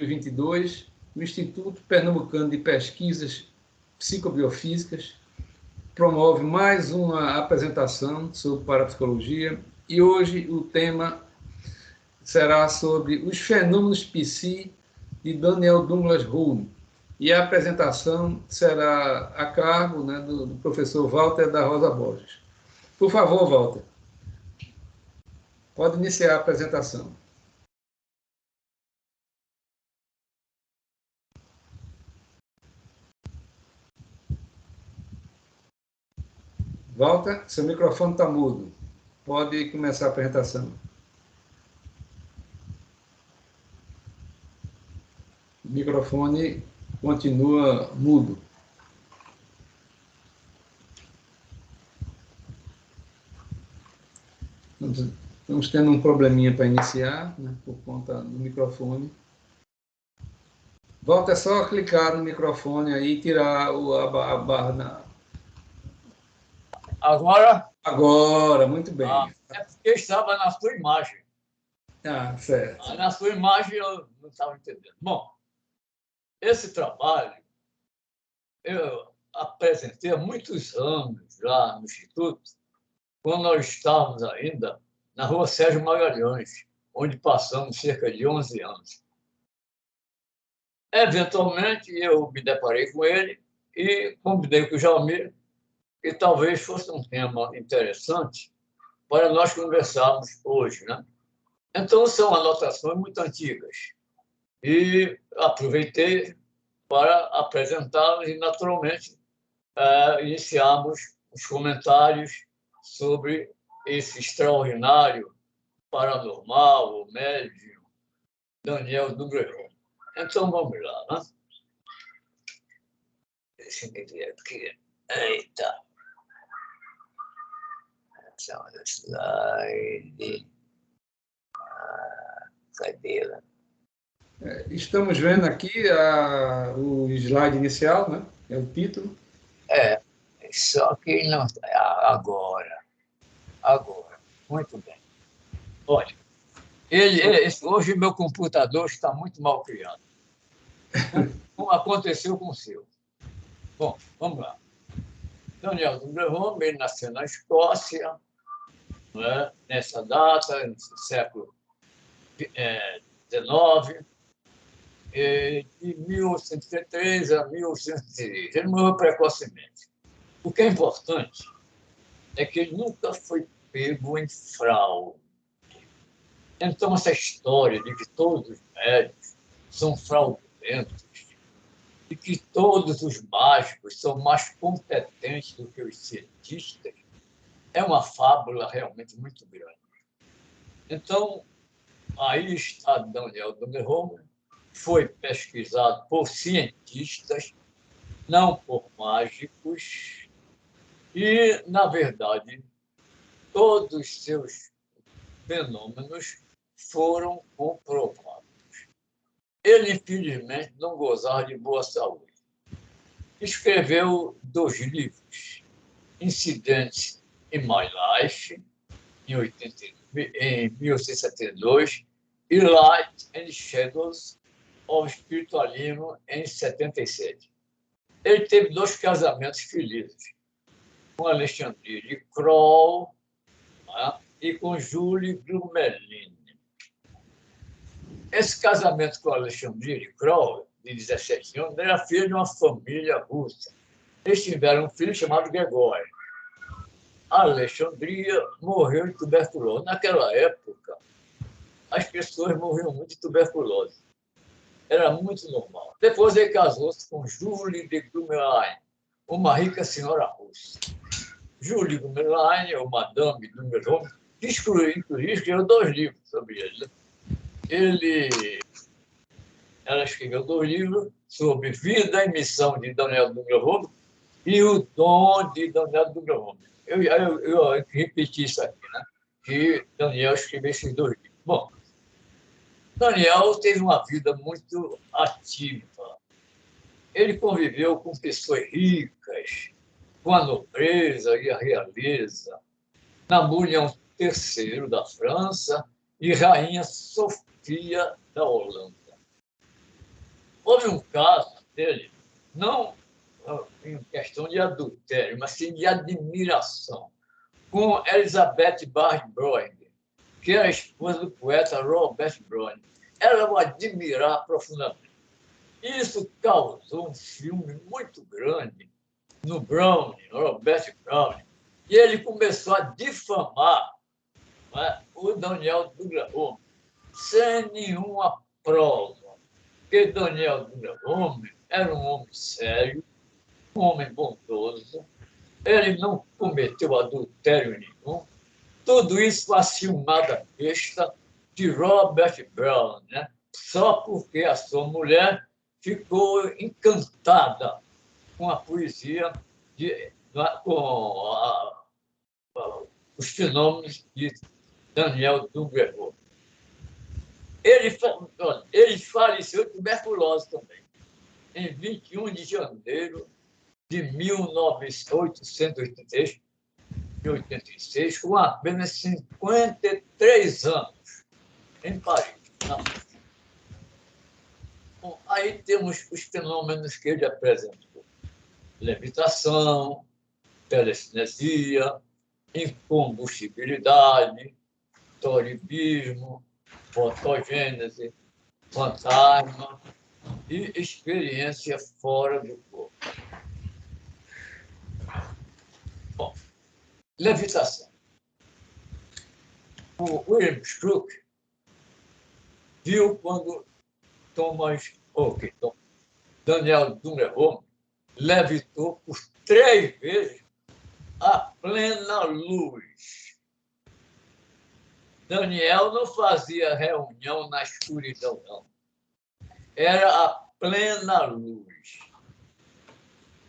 2022, o Instituto Pernambucano de Pesquisas Psicobiofísicas promove mais uma apresentação sobre parapsicologia e hoje o tema será sobre os fenômenos psi de Daniel Douglas Home. E a apresentação será a cargo, né, do professor Walter da Rosa Borges. Por favor, Walter, pode iniciar a apresentação. Walter, seu microfone está mudo. Pode começar a apresentação. O microfone continua mudo. Estamos tendo um probleminha para iniciar, né, por conta do microfone. Walter, é só clicar no microfone aí e tirar a barra na... Agora? Agora, muito bem. É porque estava na sua imagem. Ah, certo. Na sua imagem eu não estava entendendo. Bom, esse trabalho eu apresentei há muitos anos lá no Instituto, quando nós estávamos ainda na Rua Sérgio Magalhães, onde passamos cerca de 11 anos. Eventualmente, eu me deparei com ele e combinei com o Jalmir que talvez fosse um tema interessante para nós conversarmos hoje, né? Então, são anotações muito antigas. E aproveitei para apresentá-las e, naturalmente, iniciamos os comentários sobre esse extraordinário paranormal, o médium, Daniel Douglas Home. Então, vamos lá, né? Deixa eu ver aqui. Eita. Slide. Cadê ela? Estamos vendo aqui o slide inicial, né? É o título. Só que não. Agora. Muito bem. Olha, hoje meu computador está muito mal criado. Como aconteceu com o seu. Bom, vamos lá. Daniel Douglas Home, ele nasceu na Escócia, né, nessa data, no século XIX, de 1833 a 1803. Ele morreu precocemente. O que é importante é que ele nunca foi pego em fraude. Então, essa história de que todos os médicos são fraudulentos e que todos os mágicos são mais competentes do que os cientistas é uma fábula realmente muito grande. Então, aí está Daniel Douglas Home, foi pesquisado por cientistas, não por mágicos, e, na verdade, todos os seus fenômenos foram comprovados. Ele, infelizmente, não gozava de boa saúde. Escreveu 2 livros, Incidents in My Life, em 1872, e Light and Shadows of Spiritualism, em 77. Ele teve 2 casamentos felizes, com Alexandre de Crowell, né, e com Julie Grumelin. Esse casamento com Alexandre de Crowell, de 17 anos, era filho de uma família russa. Eles tiveram um filho chamado Gregório. A Alexandria morreu de tuberculose. Naquela época, as pessoas morriam muito de tuberculose. Era muito normal. Depois ele casou-se com Julie de Grumelin, uma rica senhora russa. Julie Grumelin, ou Madame Douglas Home, inclusive, escreveu 2 livros sobre ele. Ela escreveu 2 livros sobre vida e missão de Daniel Douglas Home e o dom de Daniel Douglas Home. Eu repeti isso aqui, né? Que Daniel escreveu esses 2 livros. Bom, Daniel teve uma vida muito ativa. Ele conviveu com pessoas ricas, com a nobreza e a realeza, Napoleão III da França e Rainha Sofia da Holanda. Houve um caso dele, não em questão de adultério, mas sim de admiração, com Elizabeth Barr-Browning, que era a esposa do poeta Robert Browning. Ela o admirava profundamente. Isso causou um filme muito grande no Browning, no Robert Browning, e ele começou a difamar, né, o Daniel Douglas Home, sem nenhuma prova. Porque Daniel Douglas Home era um homem sério, um homem bondoso, ele não cometeu adultério nenhum. Tudo isso a ciumada besta de Robert Brown, né? Só porque a sua mulher ficou encantada com a poesia, os fenômenos de Daniel Douglas Home. Ele faleceu de tuberculose também, em 21 de janeiro de 1886, com apenas 53 anos, em Paris. Bom, aí temos os fenômenos que ele apresentou: levitação, telecinesia, incombustibilidade, toribismo, fotogênese, fantasma e experiência fora do corpo. Bom, levitação. O William Crook viu quando Daniel Douglas Home levitou por 3 vezes a plena luz. Daniel não fazia reunião na escuridão, não. Era a plena luz.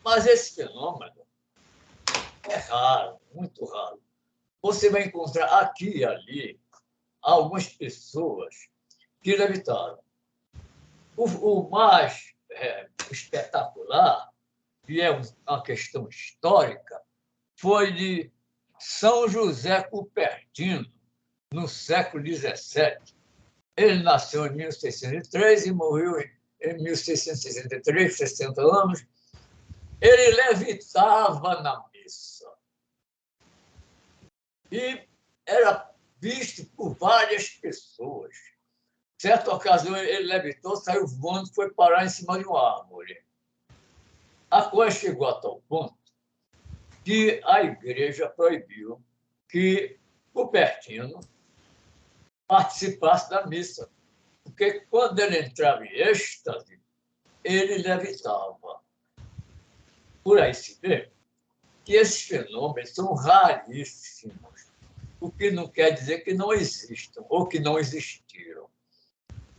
Mas esse fenômeno é raro, muito raro. Você vai encontrar aqui e ali algumas pessoas que levitaram. O mais espetacular, que é uma questão histórica, foi de São José Cupertino, no século XVII. Ele nasceu em 1603 e morreu em 1663, 60 anos. Ele levitava na missa. E era visto por várias pessoas. Certa ocasião, ele levitou, saiu voando e foi parar em cima de uma árvore. A coisa chegou a tal ponto que a igreja proibiu que Cupertino participasse da missa, porque quando ele entrava em êxtase, ele levitava. Por aí se vê que esses fenômenos são raríssimos, o que não quer dizer que não existam ou que não existiram.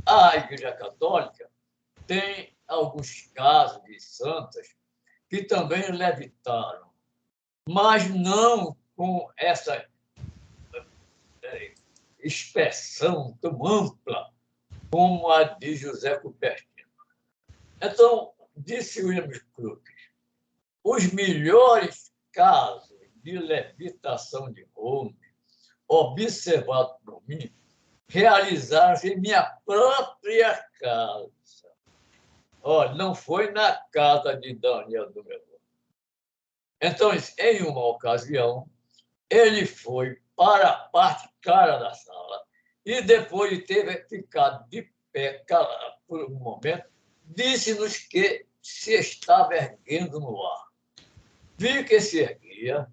A Igreja Católica tem alguns casos de santas que também levitaram, mas não com essa expressão tão ampla como a de José Cupertino. Então, disse William Crook, os melhores casos de levitação de Home, observados por mim, realizaram em minha própria casa. Olha, não foi na casa de Daniel Douglas Home. Então, em uma ocasião, ele foi para a parte cara da sala e, depois de ter ficado de pé por um momento, disse-nos que se estava erguendo no ar. Vi que se erguia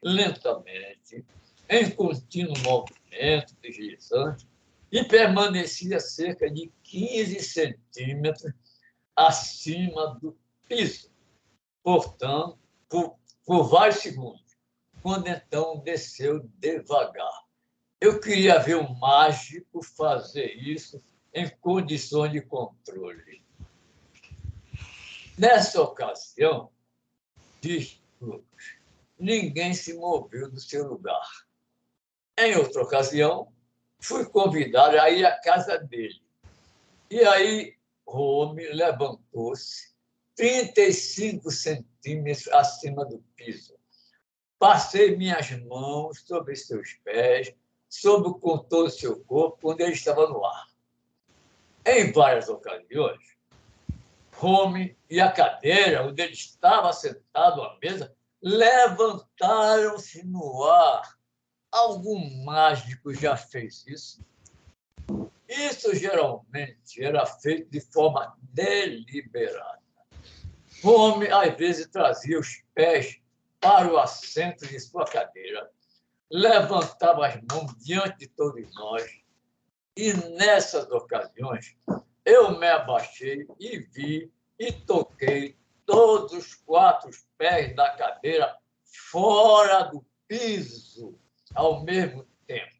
lentamente, em contínuo movimento deslizante, e permanecia cerca de 15 centímetros acima do piso, portanto, por vários segundos, quando então desceu devagar. Eu queria ver um mágico fazer isso em condições de controle. Nessa ocasião, diz Cruz, ninguém se moveu do seu lugar. Em outra ocasião, fui convidado a ir à casa dele. E aí, Home levantou-se 35 centímetros acima do piso. Passei minhas mãos sobre seus pés, sobre o contorno do seu corpo, quando ele estava no ar. Em várias ocasiões, Home e a cadeira onde ele estava sentado à mesa levantaram-se no ar. Algum mágico já fez isso? Isso geralmente era feito de forma deliberada. Home, às vezes, trazia os pés para o assento de sua cadeira, levantava as mãos diante de todos nós, e nessas ocasiões eu me abaixei e vi e toquei todos os 4 pés da cadeira fora do piso ao mesmo tempo.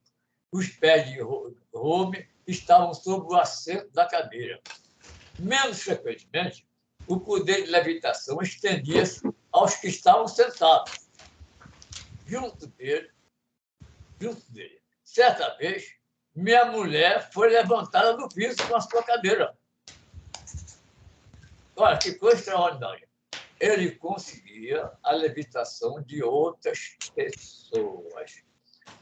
Os pés de Home estavam sobre o assento da cadeira. Menos frequentemente, o poder de levitação estendia-se aos que estavam sentados junto dele. Certa vez, minha mulher foi levantada do piso com a sua cadeira. Olha, que coisa extraordinária. Ele conseguia a levitação de outras pessoas.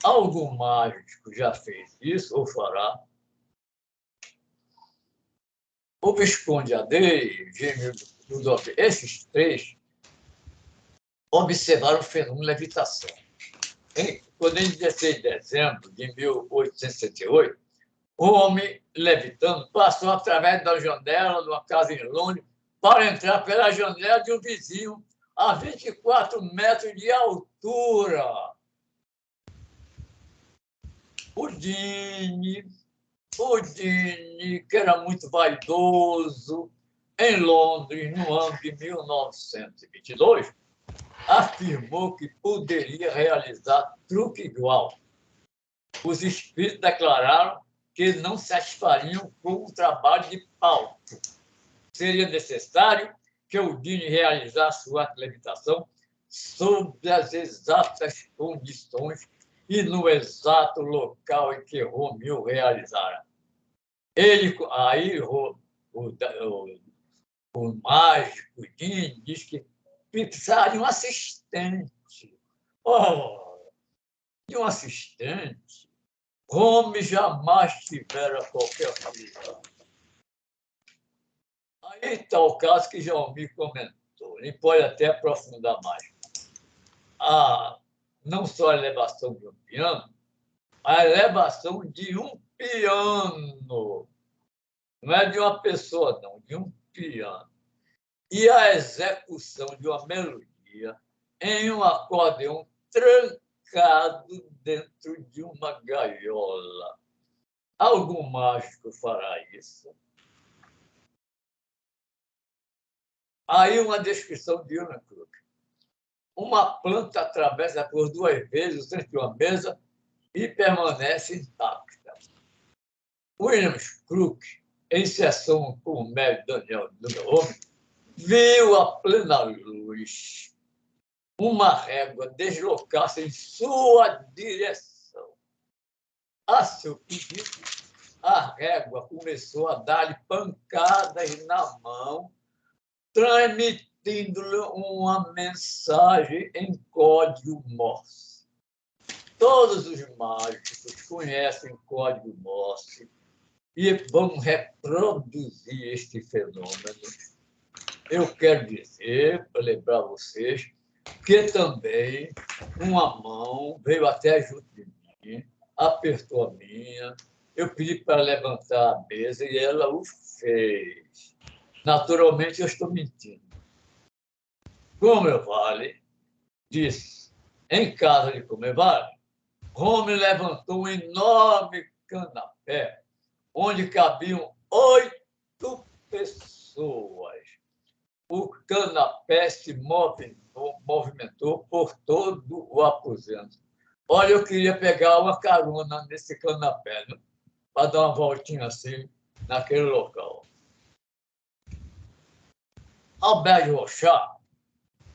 Algum mágico já fez isso ou fará? O Visconde Adei, Gêmeo Rudolf, esses 3 observaram o fenômeno de levitação. Quando, em 16 de dezembro de 1868, o homem levitando passou através da janela de uma casa em Londres para entrar pela janela de um vizinho a 24 metros de altura. O Dini, que era muito vaidoso, em Londres, no ano de 1922, afirmou que poderia realizar truque igual. Os espíritos declararam que não satisfariam com o trabalho de palco. Seria necessário que o Dini realizasse sua levitação sob as exatas condições e no exato local em que Romeu realizara. O mágico Dini diz que precisava de um assistente. De um assistente. Home jamais tivera qualquer coisa. Aí está o caso que Jaumir comentou. Ele pode até aprofundar mais. Não só a elevação de um piano, a elevação de um piano. Não é de uma pessoa, não, de um piano. E a execução de uma melodia em um acordeão trancado dentro de uma gaiola. Algum mágico fará isso? Aí uma descrição de William Crook. Uma planta atravessa por 2 vezes o centro de uma mesa e permanece intacta. William Crook, em sessão com o médico Daniel Home, viu a plena luz uma régua deslocar-se em sua direção. A seu pedido, a régua começou a dar-lhe pancadas na mão, transmitindo-lhe uma mensagem em código Morse. Todos os mágicos conhecem código Morse e vão reproduzir este fenômeno. Eu quero dizer, para lembrar vocês, que também uma mão veio até junto de mim, apertou a minha, eu pedi para levantar a mesa e ela o fez. Naturalmente, eu estou mentindo. Comevale disse, em casa de Comevale, Home levantou um enorme canapé onde cabiam 8 pessoas. O canapé se movimentou por todo o aposento. Olha, eu queria pegar uma carona nesse canapé, né? Para dar uma voltinha assim naquele local. Albert Rochat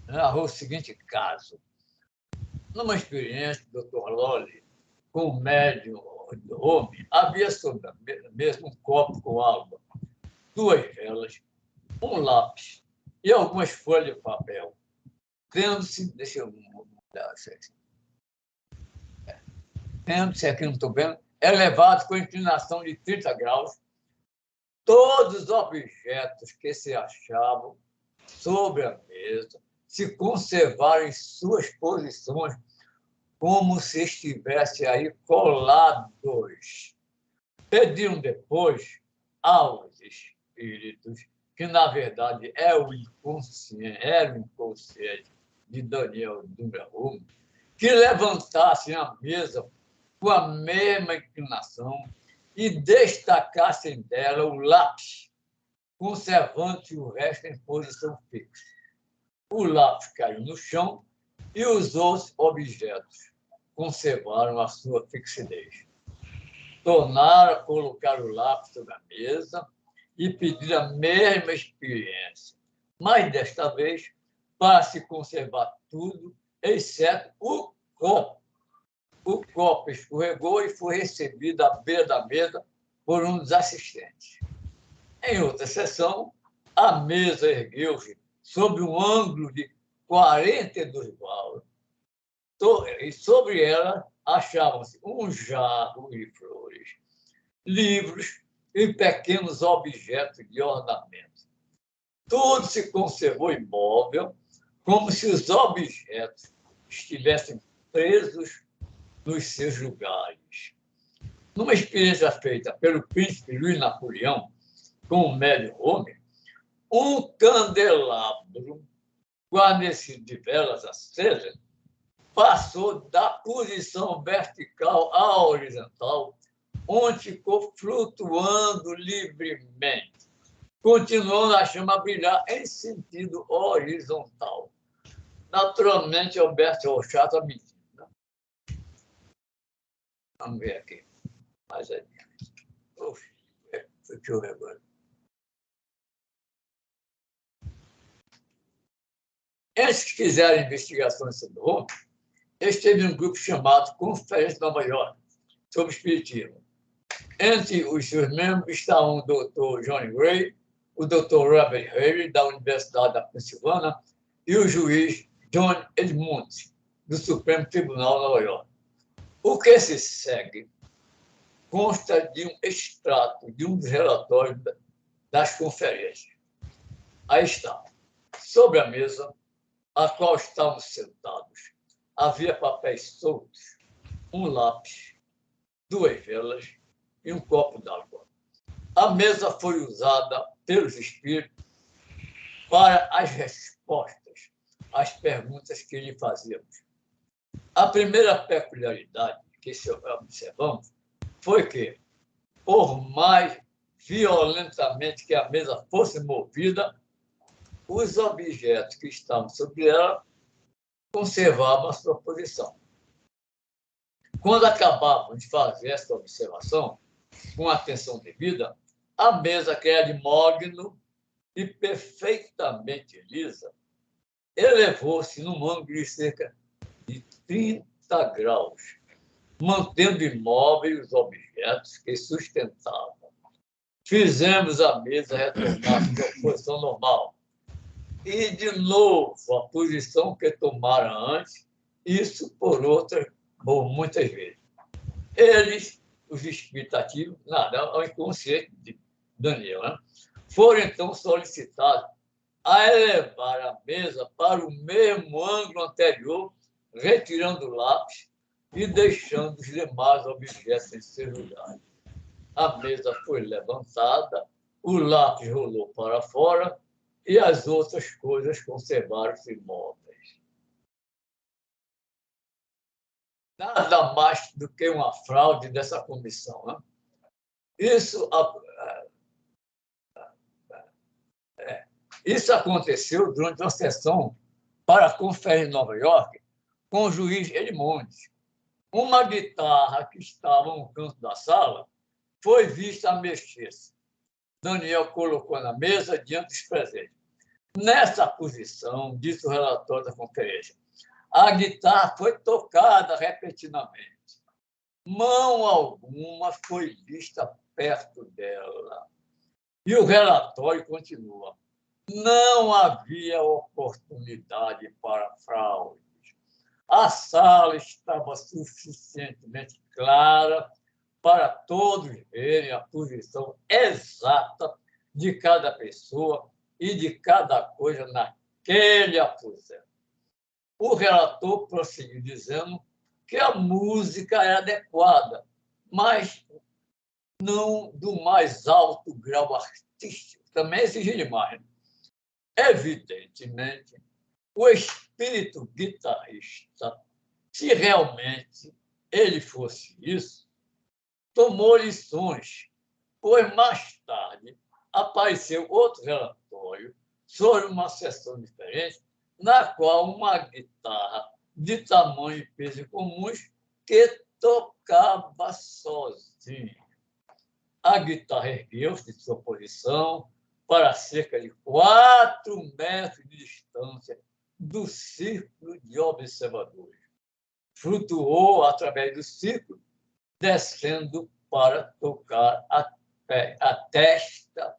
narrou o seguinte caso. Numa experiência do Dr. Lolly com o médium Home, havia sobre a mesa um copo com água, 2 velas, um lápis e algumas folhas de papel. Tendo-se, deixa eu mudar isso aqui. Tendo-se, aqui não estou vendo, elevado com inclinação de 30 graus, todos os objetos que se achavam sobre a mesa se conservaram em suas posições como se estivessem aí colados. Pediram depois aos espíritos, que na verdade era o inconsciente de Daniel Dumbraume, que levantassem a mesa com a mesma inclinação e destacassem dela o lápis, conservando o resto em posição fixa. O lápis caiu no chão e os outros objetos conservaram a sua fixidez. Tornaram a colocar o lápis sobre a mesa e pediram a mesma experiência, mas desta vez para se conservar tudo, exceto o copo. O copo escorregou e foi recebido à beira da mesa por um dos assistentes. Em outra sessão, a mesa ergueu-se sob um ângulo de 42 graus e sobre ela achavam-se um jarro de flores, livros e pequenos objetos de ornamento. Tudo se conservou imóvel, como se os objetos estivessem presos nos seus lugares. Numa experiência feita pelo príncipe Luiz Napoleão com o médium Homer, um candelabro guarnecido de velas acesas passou da posição vertical à horizontal, onde ficou flutuando livremente, continuando a chama a brilhar em sentido horizontal. Naturalmente, Alberto Rochat está mentindo. Vamos ver aqui. Mais adiante. Deixa eu ver agora. Eles que fizeram investigações sobre o homem, esteve um grupo chamado Conferência de Nova York sobre Espiritismo. Entre os seus membros estavam o Dr. John Gray, o Dr. Robert Haley, da Universidade da Pensilvânia, e o juiz John Edmunds, do Supremo Tribunal de Nova York. O que se segue consta de um extrato de um dos relatórios das conferências. Aí está. Sobre a mesa, a qual estavam sentados, havia papéis soltos, um lápis, 2 velas e um copo d'água. A mesa foi usada pelos espíritos para as respostas às perguntas que lhe fazíamos. A primeira peculiaridade que observamos foi que, por mais violentamente que a mesa fosse movida, os objetos que estavam sobre ela conservavam a sua posição. Quando acabávamos de fazer esta observação, com atenção devida, a mesa, que era de mogno e perfeitamente lisa, elevou-se num ângulo de cerca de 30 graus, mantendo imóveis os objetos que sustentavam. Fizemos a mesa retornar à sua posição normal. E, de novo, a posição que tomara antes, isso por muitas vezes. Eles, os expectativos, nada, ao inconsciente de Daniel, né? Foram então solicitados a elevar a mesa para o mesmo ângulo anterior, retirando o lápis e deixando os demais objetos em seus lugares. A mesa foi levantada, o lápis rolou para fora e as outras coisas conservaram-se imóveis. Nada mais do que uma fraude dessa comissão, né? Isso aconteceu durante uma sessão para a Conferência de Nova York com o juiz Edmunds. Uma guitarra que estava no canto da sala foi vista a mexer-se. Daniel colocou na mesa diante dos presentes. Nessa posição, disse o relator da conferência, a guitarra foi tocada repetidamente. Mão alguma foi vista perto dela. E o relatório continua. Não havia oportunidade para fraudes. A sala estava suficientemente clara para todos verem a posição exata de cada pessoa e de cada coisa naquele aposento. O relator prosseguiu dizendo que a música era adequada, mas não do mais alto grau artístico. Também exigir demais. Evidentemente, o espírito guitarrista, se realmente ele fosse isso, tomou lições, pois mais tarde apareceu outro relatório sobre uma sessão diferente, na qual uma guitarra de tamanho e peso comuns que tocava sozinha. A guitarra ergueu-se de sua posição para cerca de 4 metros de distância do círculo de observadores. Flutuou através do círculo, descendo para tocar a testa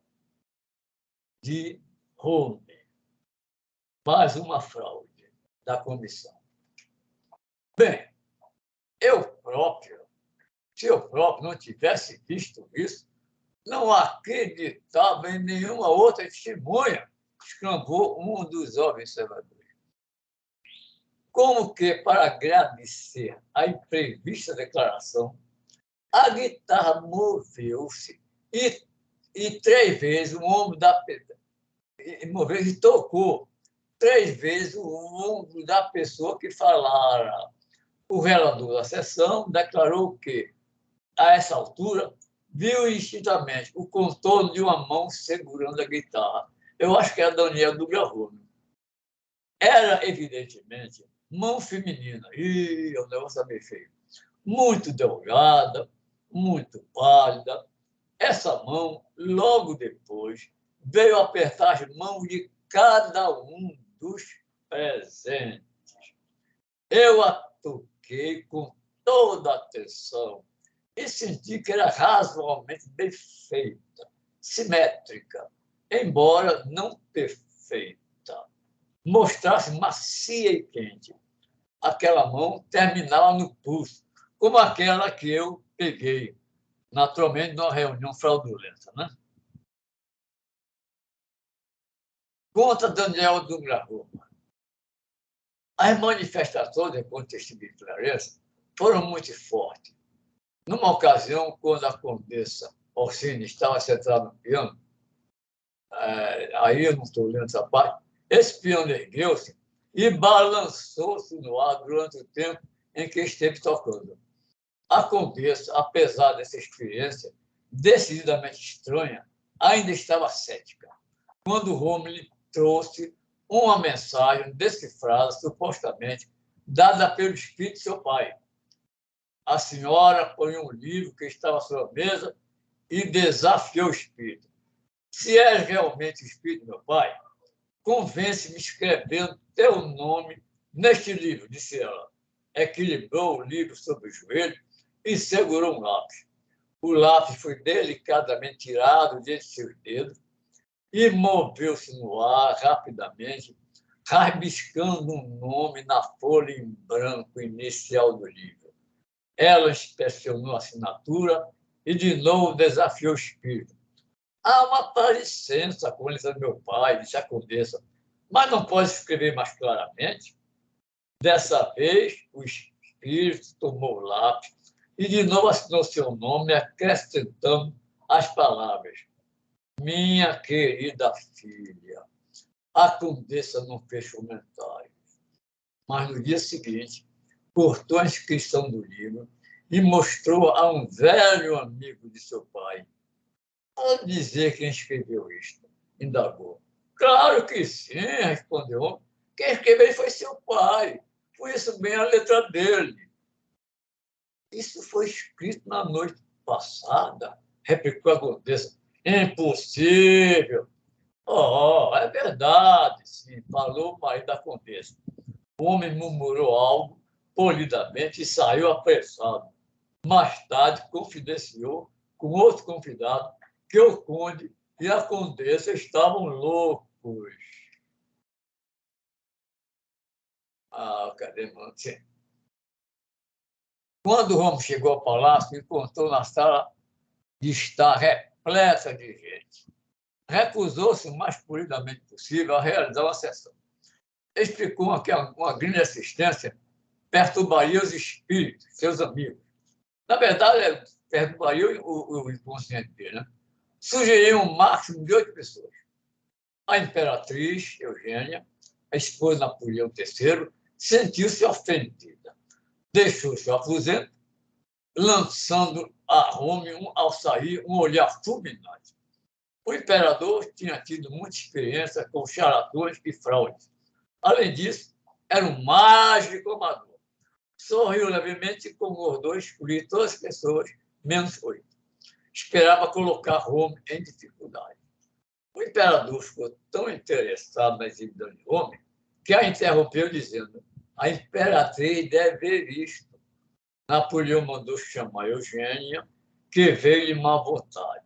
de Homer. Mais uma fraude da comissão. Bem, se eu próprio não tivesse visto isso, não acreditava em nenhuma outra testemunha, exclamou um dos observadores. Como que, para agradecer a imprevista declaração, a guitarra moveu-se e 3 vezes o ombro da moveu e tocou 3 vezes o ombro da pessoa que falara. O relator da sessão declarou que, a essa altura, viu instintamente o contorno de uma mão segurando a guitarra. Eu acho que era Daniel do Gravone. Era, evidentemente, mão feminina. E o negócio bem feio. Muito delgada, muito pálida. Essa mão, logo depois, veio apertar as mãos de cada um dos presentes. Eu a toquei com toda a atenção e senti que era razoavelmente bem feita, simétrica, embora não perfeita. Mostrasse macia e quente. Aquela mão terminava no pulso, como aquela que eu peguei, naturalmente, numa reunião fraudulenta. Né? Conta Daniel do Gravone. As manifestações de testemunho de Clarence foram muito fortes. Numa ocasião, quando a Condessa Orsini estava sentada no piano, aí eu não estou lendo essa parte, esse piano ergueu-se e balançou-se no ar durante o tempo em que esteve tocando. A Condessa, apesar dessa experiência decididamente estranha, ainda estava cética, quando Rommel lhe trouxe uma mensagem decifrada, supostamente, dada pelo espírito de seu pai. A senhora põe um livro que estava sobre a mesa e desafiou o espírito. Se és realmente o espírito do meu pai, convence-me escrevendo teu nome neste livro, disse ela. Equilibrou o livro sobre o joelho e segurou um lápis. O lápis foi delicadamente tirado de seus dedos e moveu-se no ar rapidamente, rabiscando um nome na folha em branco inicial do livro. Ela inspecionou a assinatura e de novo desafiou o espírito. Há uma parecença com a licença do meu pai, disse a Condessa, mas não pode escrever mais claramente? Dessa vez, o espírito tomou o lápis e de novo assinou seu nome, acrescentando as palavras. Minha querida filha. A Condessa não fez comentários, mas no dia seguinte cortou a inscrição do livro e mostrou a um velho amigo de seu pai. Pode dizer quem escreveu isto? Indagou. Claro que sim, respondeu. Quem escreveu foi seu pai. Por isso bem a letra dele. Isso foi escrito na noite passada, replicou a Condessa. Impossível. Oh, é verdade, sim, falou o marido da Condessa. O homem murmurou algo polidamente e saiu apressado. Mais tarde, confidenciou com outro convidado que o conde e a Condessa estavam loucos. Cadê, mano? Quando Roma chegou ao palácio, encontrou na sala de estar repleta de gente. recusou-se o mais polidamente possível a realizar uma sessão. Explicou que uma grande assistência perturbaria os espíritos, seus amigos. Na verdade, perturbaria o inconsciente dele. Né? Sugeriu um máximo de 8 pessoas. A imperatriz Eugênia, a esposa de Napoleão III, sentiu-se ofendida. Deixou seu aposento, lançando a Rome, ao sair, um olhar fulminante. O imperador tinha tido muita experiência com charlatões e fraudes. Além disso, era um mágico amador. Sorriu levemente e concordou escolher todas as pessoas, menos 8. Esperava colocar Roma em dificuldade. O imperador ficou tão interessado nas dívidas de Roma que a interrompeu, dizendo: a imperatriz deve ver isto. Napoleão mandou chamar Eugênia, que veio de má vontade.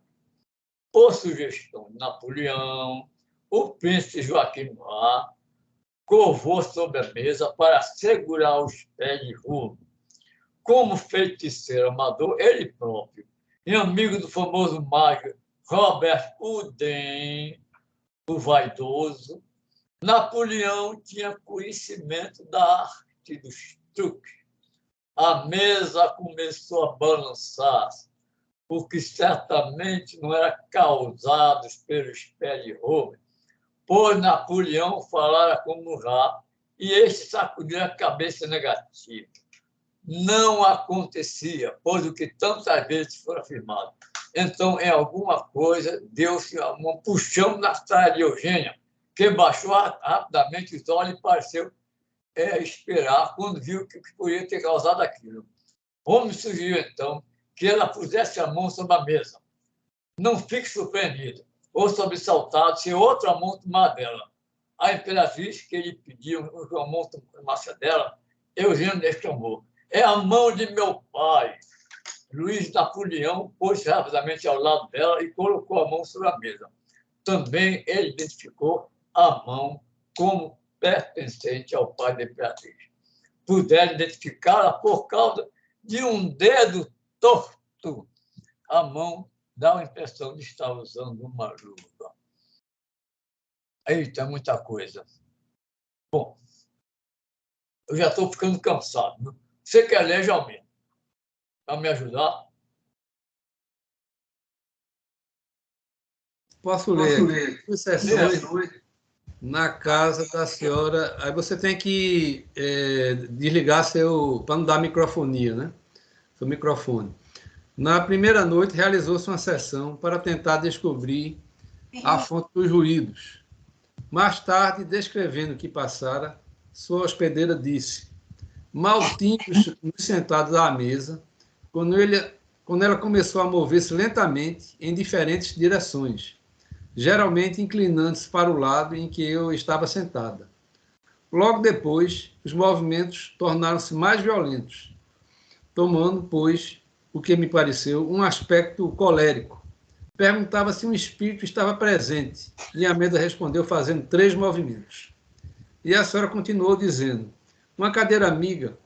Por sugestão de Napoleão, o príncipe Joaquim Murat curvou sobre a mesa para segurar os pés de Roma. Como feiticeiro amador, ele próprio, e amigo do famoso mágico Robert Houdin, o vaidoso, Napoleão tinha conhecimento da arte dos truques. A mesa começou a balançar-se, o que certamente não era causado pelos pés de Roma, pois Napoleão falara com Murat e este sacudira a cabeça negativa. Não acontecia, pois o que tantas vezes foi afirmado. Então, em alguma coisa, deu-se um puxão na saia de Eugênia, que baixou rapidamente os olhos e pareceu esperar quando viu que poderia ter causado aquilo. Holmes sugeriu, então, que ela pusesse a mão sobre a mesa. Não fique surpreendido ou sobressaltado se outra mão tomar dela. A imperatriz, que ele pediu que a mão tomasse dela, Eugênio exclamou: é a mão de meu pai. Luiz Napoleão pôs-se rapidamente ao lado dela e colocou a mão sobre a mesa. Também ele identificou a mão como pertencente ao pai da imperatriz. Puderam identificá-la por causa de um dedo torto. A mão dá a impressão de estar usando uma luva. Eita, muita coisa. Bom, eu já estou ficando cansado. Né? Você quer ler, Jalmir? Para me ajudar? Posso ler. Sessões na casa da senhora. Aí você tem que desligar para não dar microfonia, né? Seu microfone. Na primeira noite, realizou-se uma sessão para tentar descobrir a fonte dos ruídos. Mais tarde, descrevendo o que passara, sua hospedeira disse: mal tínhamos nos sentados à mesa, quando ela começou a mover-se lentamente em diferentes direções, geralmente inclinando-se para o lado em que eu estava sentada. Logo depois, os movimentos tornaram-se mais violentos, tomando, pois, o que me pareceu um aspecto colérico. Perguntava se um espírito estava presente, e a mesa respondeu fazendo 3 movimentos. E a senhora continuou dizendo: uma cadeira amiga,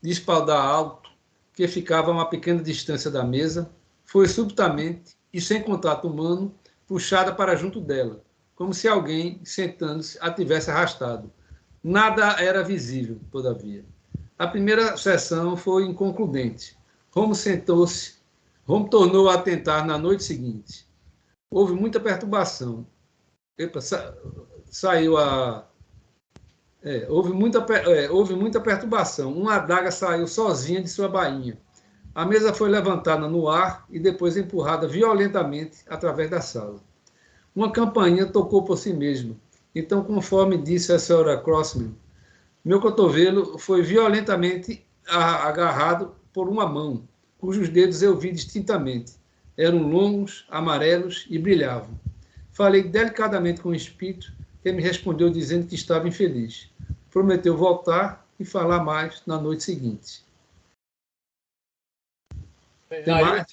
de espaldar alto, que ficava a uma pequena distância da mesa, foi subitamente, e sem contato humano, puxada para junto dela, como se alguém, sentando-se, a tivesse arrastado. Nada era visível, todavia. A primeira sessão foi inconcludente. Holmes sentou-se. Holmes tornou a tentar na noite seguinte. Houve muita perturbação. Houve muita perturbação. Uma adaga saiu sozinha de sua bainha. A mesa foi levantada no ar e depois empurrada violentamente através da sala. Uma campainha tocou por si mesma. Então, conforme disse a senhora Crossman, meu cotovelo foi violentamente agarrado por uma mão, cujos dedos eu vi distintamente. Eram longos, amarelos e brilhavam. Falei delicadamente com o espírito, que me respondeu dizendo que estava infeliz. Prometeu voltar e falar mais na noite seguinte. Aí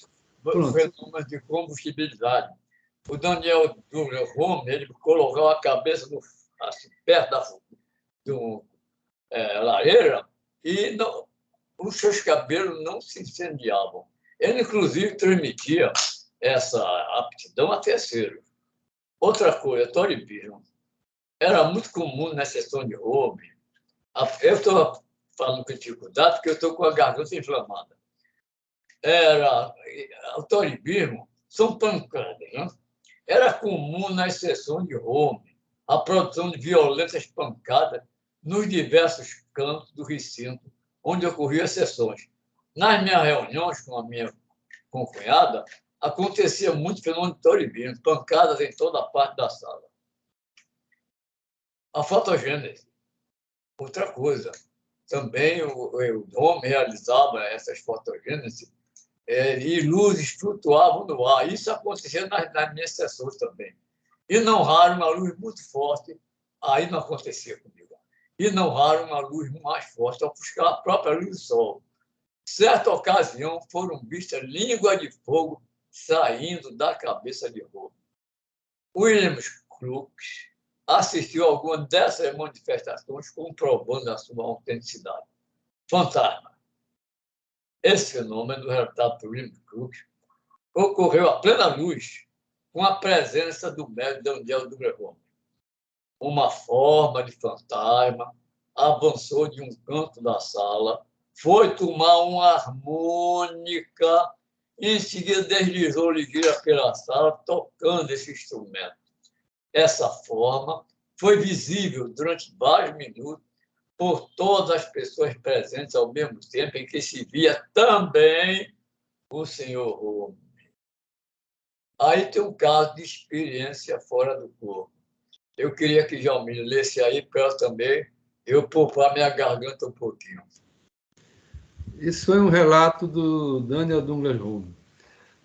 foi uma de combustibilidade. O Daniel Home, ele colocou a cabeça assim, perto da lareira e os seus cabelos não se incendiavam. Ele, inclusive, transmitia essa aptidão a terceiros. Outra coisa, toribismo. Era muito comum na sessão de Rome. Eu estou falando com dificuldade porque eu estou com a garganta inflamada. O toribismo são pancadas, né? Era comum nas sessões de Rome a produção de violentas pancadas nos diversos cantos do recinto onde ocorriam as sessões. Nas minhas reuniões com a minha concunhada, acontecia muito fenômeno de toribismo, pancadas em toda a parte da sala. A fotogênese, outra coisa. Também o homem realizava essas fotogêneses e luzes flutuavam no ar. Isso acontecia nas minhas sessões também. E não raro uma luz muito forte, aí não acontecia comigo. E não raro uma luz mais forte, ofuscar a própria luz do sol. Certa ocasião, foram vistas língua de fogo saindo da cabeça de Rome. William Crookes assistiu a algumas dessas manifestações, comprovando a sua autenticidade. Fantasma. Esse fenômeno, relatado por William Crookes, ocorreu à plena luz, com a presença do médium Daniel Douglas Home. Uma forma de fantasma avançou de um canto da sala, foi tomar uma harmônica e, em seguida, deslizou ligeira pela sala, tocando esse instrumento. Essa forma foi visível durante vários minutos por todas as pessoas presentes ao mesmo tempo em que se via também o senhor Home. Aí tem um caso de experiência fora do corpo. Eu queria que Jalmir lesse aí para também eu poupar minha garganta um pouquinho. Isso foi um relato do Daniel Douglas Home.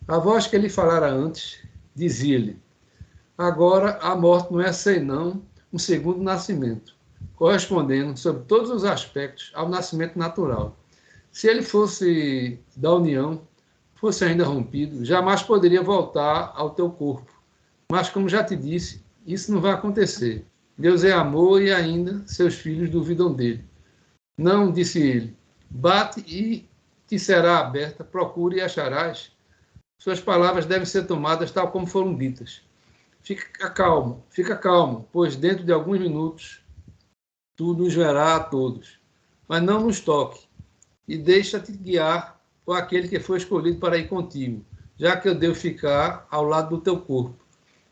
A voz que ele falara antes dizia-lhe: agora a morte não é senão um segundo nascimento, correspondendo, sob todos os aspectos, ao nascimento natural. Se ele fosse da união, fosse ainda rompido, jamais poderia voltar ao teu corpo. Mas, como já te disse, isso não vai acontecer. Deus é amor e ainda seus filhos duvidam dele. Não, disse ele, bate e te será aberta, procure e acharás. Suas palavras devem ser tomadas tal como foram ditas. Fica calmo, pois dentro de alguns minutos tu nos verás a todos. Mas não nos toque, e deixa-te guiar por aquele que foi escolhido para ir contigo, já que eu devo ficar ao lado do teu corpo.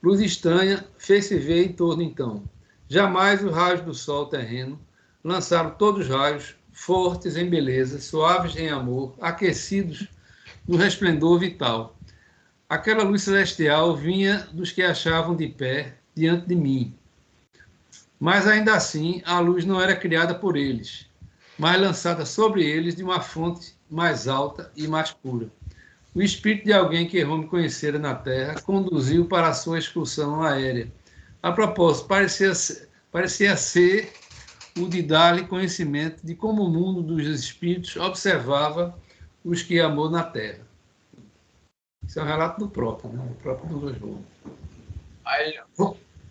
Luz estranha fez-se ver em torno então. Jamais os raios do sol terreno lançaram todos os raios, fortes em beleza, suaves em amor, aquecidos no resplendor vital. Aquela luz celestial vinha dos que achavam de pé diante de mim. Mas ainda assim, a luz não era criada por eles, mas lançada sobre eles de uma fonte mais alta e mais pura. O espírito de alguém que Home conhecera na terra conduziu para a sua excursão aérea. A propósito, parecia ser o de dar-lhe conhecimento de como o mundo dos espíritos observava os que amou na terra. Isso é um relato do próprio, né? Do próprio Douglas Home.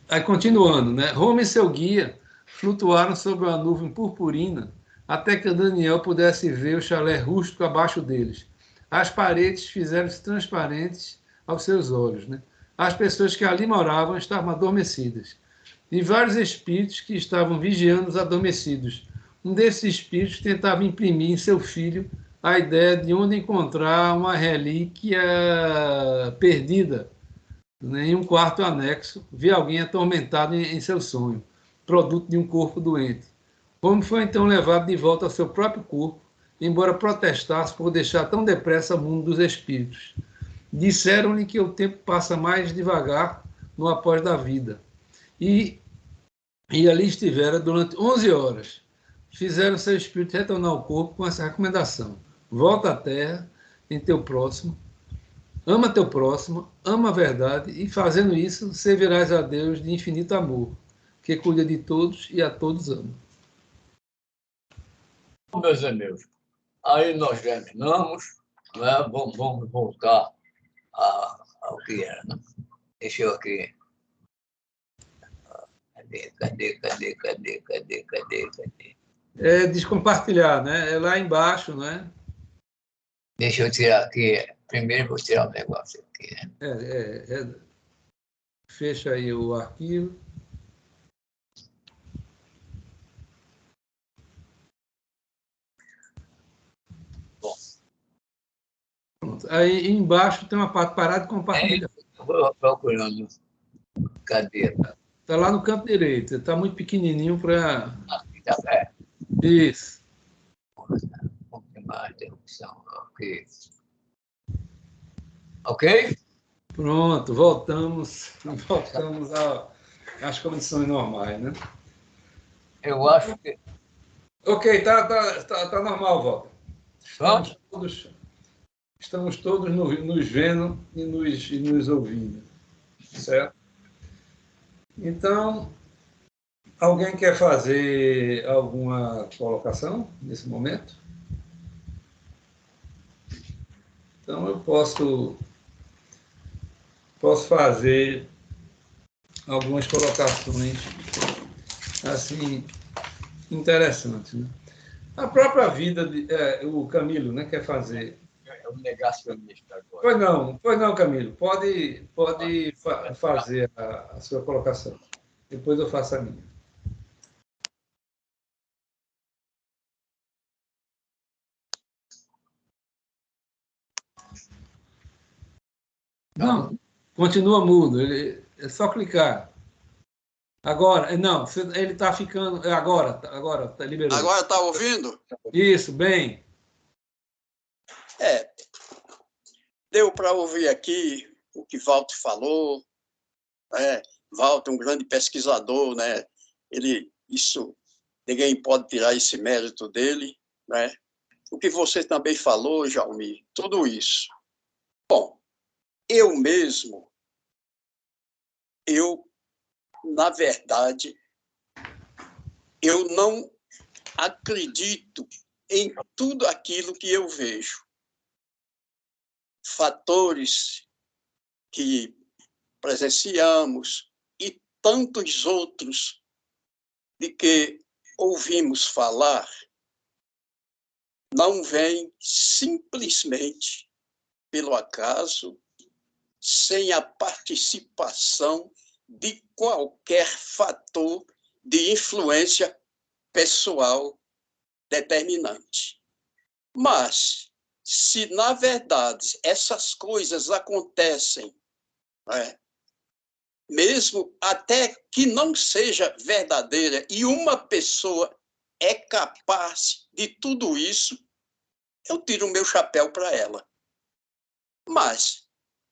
Aí, continuando, né? Home e seu guia flutuaram sobre uma nuvem purpurina até que Daniel pudesse ver o chalé rústico abaixo deles. As paredes fizeram-se transparentes aos seus olhos, né? As pessoas que ali moravam estavam adormecidas. E vários espíritos que estavam vigiando os adormecidos. Um desses espíritos tentava imprimir em seu filho a ideia de onde encontrar uma relíquia perdida, né, em um quarto anexo, via alguém atormentado em seu sonho, produto de um corpo doente. Home foi então levado de volta ao seu próprio corpo, embora protestasse por deixar tão depressa o mundo dos espíritos. Disseram-lhe que o tempo passa mais devagar no após da vida. E ali estivera durante 11 horas. Fizeram seu espírito retornar ao corpo com essa recomendação: volta à terra em teu próximo, ama teu próximo, ama a verdade, e fazendo isso, servirás a Deus de infinito amor, que cuida de todos e a todos ama. Meus amigos, aí nós terminamos, né? Vamos voltar ao que era, né? Deixa eu aqui. Cadê? É descompartilhar, né? É lá embaixo, né? Deixa eu tirar aqui. Primeiro vou tirar o negócio aqui, né? Fecha aí o arquivo. Bom. Pronto. Aí embaixo tem uma parte parada de compartilhar. Vou procurando. Cadê? Está lá no canto direito. Está muito pequenininho para... Aqui tá perto. Isso. Confirmar a interrupção. Ok. Ok? Pronto, voltamos às condições normais, né? Eu acho que... Ok, tá normal, Walter. Pronto? Estamos todos nos vendo e nos ouvindo, certo? Então, alguém quer fazer alguma colocação nesse momento? Então, eu posso fazer algumas colocações assim interessantes, né? A própria vida o Camilo, né, quer fazer. É um negacionista agora. Pois não, Camilo. Pode fazer a sua colocação. Depois eu faço a minha. Não, continua mudo. É só clicar. Agora, não, ele está ficando. Agora, liberou. Agora está ouvindo? Isso, bem. Deu para ouvir aqui o que Walter falou. Walter, um grande pesquisador, né? Ninguém pode tirar esse mérito dele, né? O que você também falou, Jaumir, tudo isso. Bom, eu mesmo, na verdade, eu não acredito em tudo aquilo que eu vejo. Fatores que presenciamos e tantos outros de que ouvimos falar não vêm simplesmente pelo acaso, sem a participação de qualquer fator de influência pessoal determinante. Mas, se na verdade essas coisas acontecem, mesmo até que não seja verdadeira, e uma pessoa é capaz de tudo isso, eu tiro o meu chapéu para ela. Mas,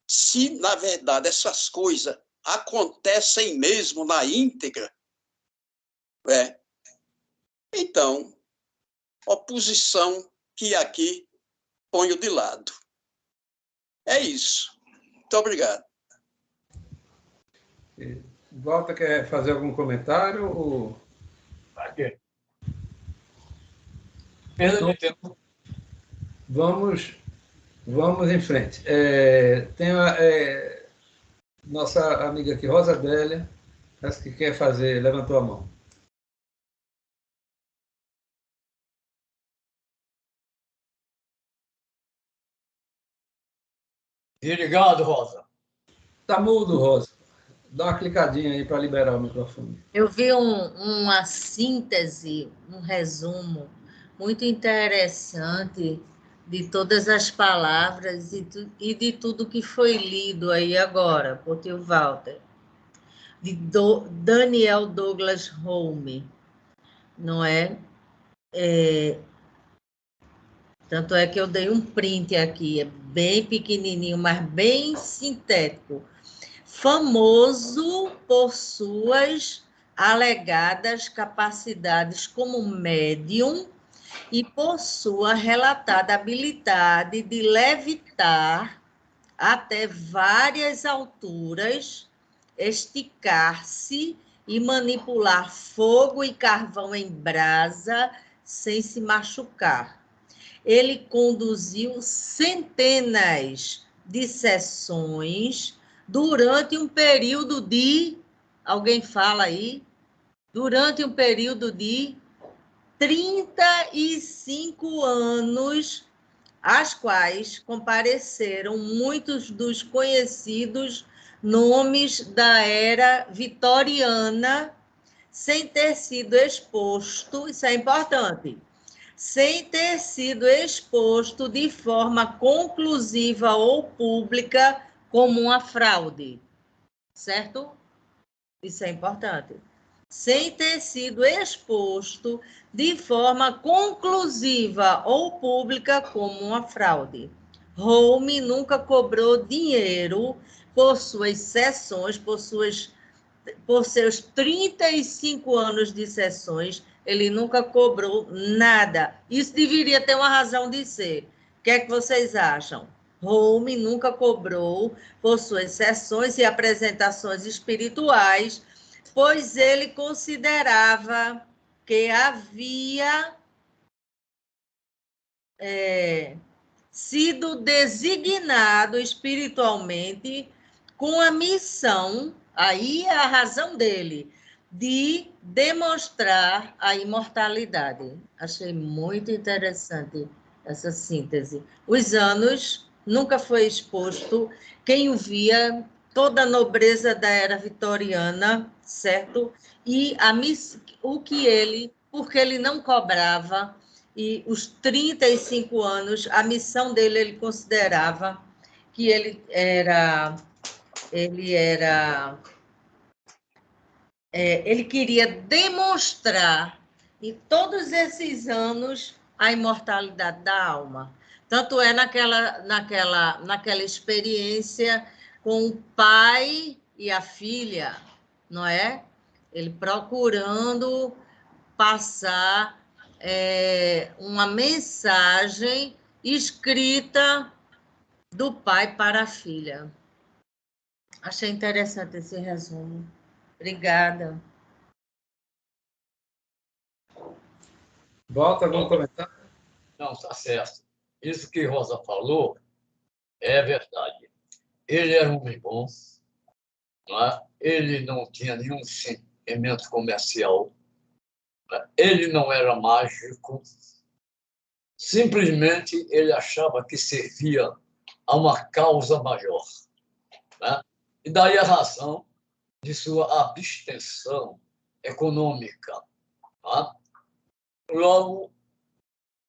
se na verdade essas coisas acontecem mesmo na íntegra, então, oposição que aqui ponho de lado. É isso. Muito obrigado. Walter quer fazer algum comentário? Ou... Perda de tempo. Vamos em frente. Tem nossa amiga aqui, Rosa Adélia, que quer fazer, levantou a mão. Obrigado, Rosa. Está mudo, Rosa. Dá uma clicadinha aí para liberar o microfone. Eu vi uma síntese, um resumo muito interessante de todas as palavras e de tudo que foi lido aí agora, por tio Walter, de Daniel Douglas Home, não é? Tanto é que eu dei um print aqui, é bem pequenininho, mas bem sintético. Famoso por suas alegadas capacidades como médium e por sua relatada habilidade de levitar até várias alturas, esticar-se e manipular fogo e carvão em brasa sem se machucar. Ele conduziu centenas de sessões durante um período de... Alguém fala aí? Durante um período de 35 anos, às quais compareceram muitos dos conhecidos nomes da era vitoriana sem ter sido exposto, isso é importante, sem ter sido exposto de forma conclusiva ou pública como uma fraude, certo? Isso é importante. Sem ter sido exposto de forma conclusiva ou pública como uma fraude. Home nunca cobrou dinheiro por suas sessões, por seus 35 anos de sessões, ele nunca cobrou nada. Isso deveria ter uma razão de ser. O que é que vocês acham? Home nunca cobrou por suas sessões e apresentações espirituais, pois ele considerava que havia sido designado espiritualmente com a missão, aí é a razão dele, de demonstrar a imortalidade. Achei muito interessante essa síntese. Os anos nunca foi exposto, quem o via, toda a nobreza da era vitoriana, certo? E o que ele, porque ele não cobrava, e os 35 anos, a missão dele, ele considerava que ele queria demonstrar em todos esses anos a imortalidade da alma. Tanto é naquela experiência com o pai e a filha, não é? Ele procurando passar uma mensagem escrita do pai para a filha. Achei interessante esse resumo. Obrigada. Volta, algum comentário? Não, está certo. Isso que Rosa falou é verdade. Ele era um homem bom, não é? Ele não tinha nenhum sentimento comercial, não é? Ele não era mágico, simplesmente ele achava que servia a uma causa maior, né? E daí a razão de sua abstenção econômica. Tá? Logo,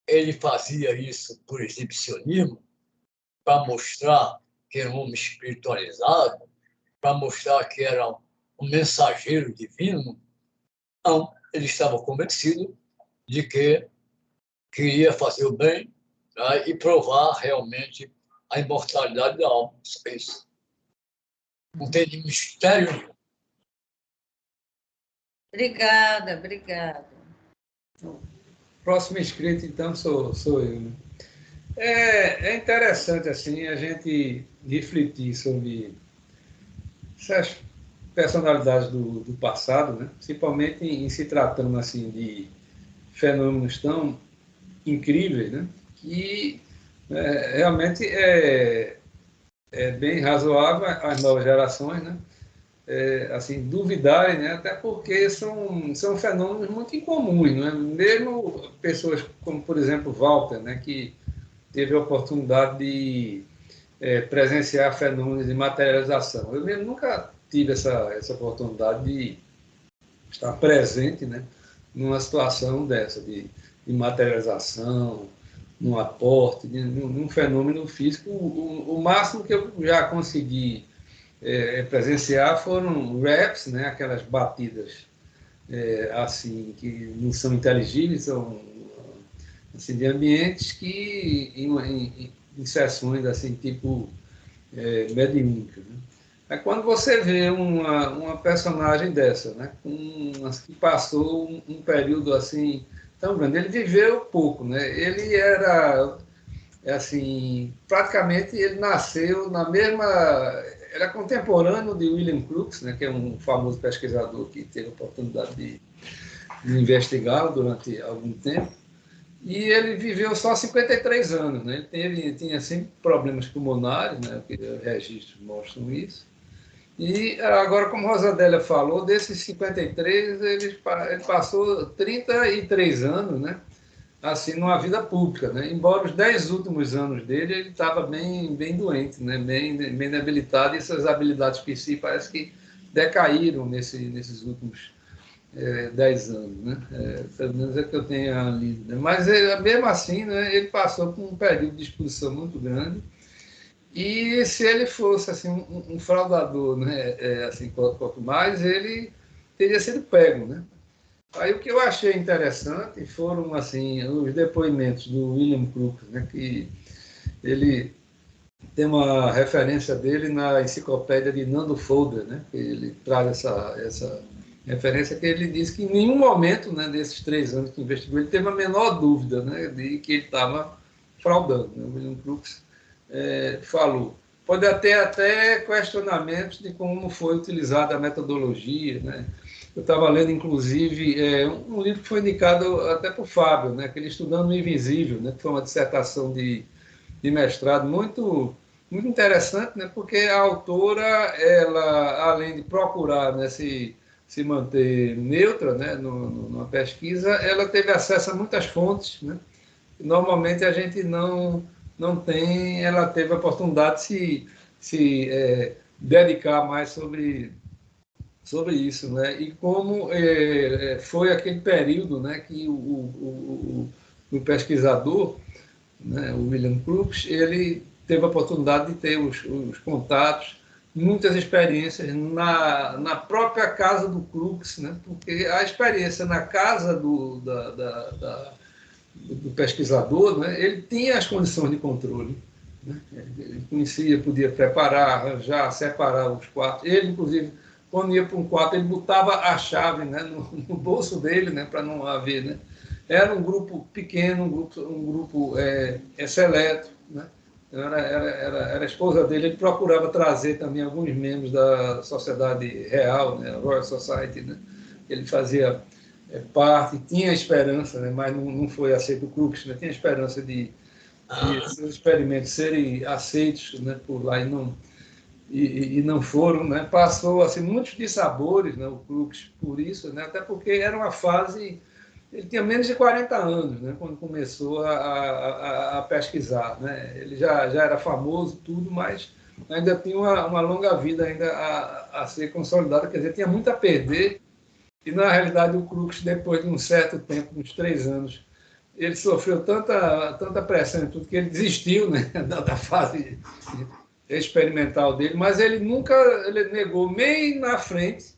ele fazia isso por exibicionismo, para mostrar que era um homem espiritualizado, para mostrar que era um mensageiro divino. Não, ele estava convencido de que queria fazer o bem, né, e provar realmente a imortalidade da alma. Isso. Não tem mistério nenhum. Obrigada. Próximo inscrito, então, sou eu. Né? É interessante, assim, a gente refletir sobre essas personalidades do passado, né? Principalmente em se tratando, assim, de fenômenos tão incríveis, né? Que realmente é bem razoável as novas gerações, né? Assim, duvidarem, né? Até porque são fenômenos muito incomuns, não é? Mesmo pessoas como, por exemplo, Walter, né? Que teve a oportunidade de presenciar fenômenos de materialização. Eu mesmo nunca tive essa oportunidade de estar presente, né? Numa situação dessa, de materialização, num aporte, num fenômeno físico. O máximo que eu já consegui presenciar foram raps, né? Aquelas batidas assim, que não são inteligíveis, são assim, de ambientes que em sessões assim, tipo mediúnicas. Né? É quando você vê uma personagem dessa, né? Que passou um período assim tão grande, ele viveu pouco, né? Ele era assim, praticamente ele nasceu na mesma, era contemporâneo de William Crookes, né? Que é um famoso pesquisador que teve a oportunidade de investigá-lo durante algum tempo. E ele viveu só 53 anos, né? Ele tinha sempre problemas pulmonares, né? Porque os registros mostram isso. E agora, como a Rosadélia falou, desses 53, ele passou 33 anos, né? assim, numa vida pública, né? Embora os 10 últimos anos dele, ele estava bem doente, né? Bem debilitado, e essas habilidades psi parece que decaíram nesses últimos 10 anos, né? Pelo menos é que eu tenha lido. Né? Mas, mesmo assim, né, ele passou por um período de exposição muito grande, e se ele fosse assim, um fraudador, né, assim, quanto mais, ele teria sido pego, né? Aí o que eu achei interessante foram assim os depoimentos do William Crookes, né, que ele tem uma referência dele na enciclopédia de Nando Folder, né, que ele traz essa referência, que ele diz que em nenhum momento, né, desses 3 anos que investigou, ele teve a menor dúvida, né, de que ele estava fraudando. Né? O William Crookes falou. Pode ter até questionamentos de como foi utilizada a metodologia, né? Eu estava lendo, inclusive, um livro que foi indicado até por Fábio, né? Aquele Estudando o Invisível, né? Que foi uma dissertação de mestrado muito interessante, né? Porque a autora, ela, além de procurar, né, se manter neutra, né, numa pesquisa, ela teve acesso a muitas fontes, né? Normalmente a gente não tem, ela teve a oportunidade de se dedicar mais sobre isso, né? E como foi aquele período, né, que o pesquisador, né, o William Crookes, ele teve a oportunidade de ter os contatos, muitas experiências na própria casa do Crookes, né? Porque a experiência na casa do pesquisador, né, ele tinha as condições de controle. Né? Ele conhecia, podia preparar, arranjar, separar os quartos. Ele, inclusive, quando ia para um quarto, ele botava a chave, né, no bolso dele, né, para não haver. Né? Era um grupo pequeno, um grupo seleto. Né? Era a esposa dele. Ele procurava trazer também alguns membros da sociedade real, né, a Royal Society. Né? Ele fazia parte, tinha esperança, né, mas não foi aceito o Crookes, né, tinha esperança de esses experimentos serem aceitos, né, por lá e não foram, né, passou assim, muitos dissabores, né, o Crookes por isso, né, até porque era uma fase, ele tinha menos de 40 anos, né, quando começou a pesquisar, né, ele já era famoso, tudo, mas ainda tinha uma longa vida ainda a ser consolidada, quer dizer, tinha muito a perder. E, na realidade, o Crookes, depois de um certo tempo, uns 3 anos, ele sofreu tanta pressão em tudo que ele desistiu, né, da fase experimental dele, mas ele nunca negou, nem na frente,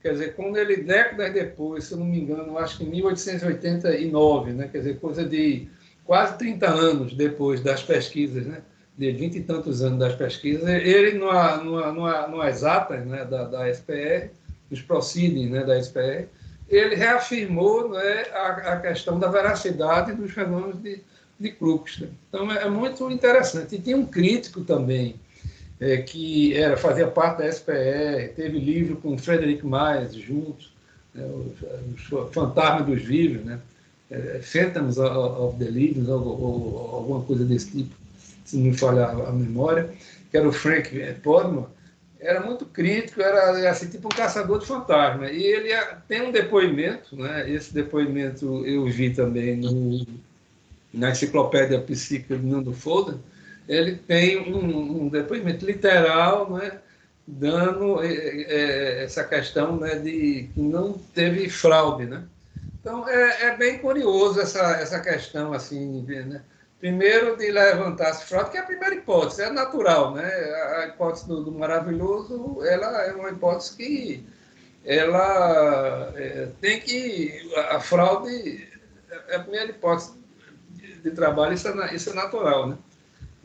quer dizer, quando ele, décadas depois, se eu não me engano, acho que em 1889, né, quer dizer, coisa de quase 30 anos depois das pesquisas, né, de 20 e tantos anos das pesquisas, ele, numa exata, né, da SPR, os proceedings, né, da SPR, ele reafirmou, né, a questão da veracidade dos fenômenos de Crookes. Né? Então, é muito interessante. E tinha um crítico também, que fazia parte da SPR, teve livro com Frederick Myers juntos, né, os Fantasmas dos Vivos, né, Phantoms of the Living, ou alguma coisa desse tipo, se não me falhar a memória, que era o Frank Podman. Era muito crítico, era assim, tipo um caçador de fantasma. E ele tem um depoimento, né? Esse depoimento eu vi também na enciclopédia psíquica de Nando Folder. Ele tem um depoimento literal, né? Dando essa questão, né, de que não teve fraude, né? Então, é bem curioso essa questão, assim, né? Primeiro, de levantar-se fraude, que é a primeira hipótese, é natural, né? A hipótese do maravilhoso, ela é uma hipótese que ela tem que... A fraude é a primeira hipótese de trabalho, isso é natural, né?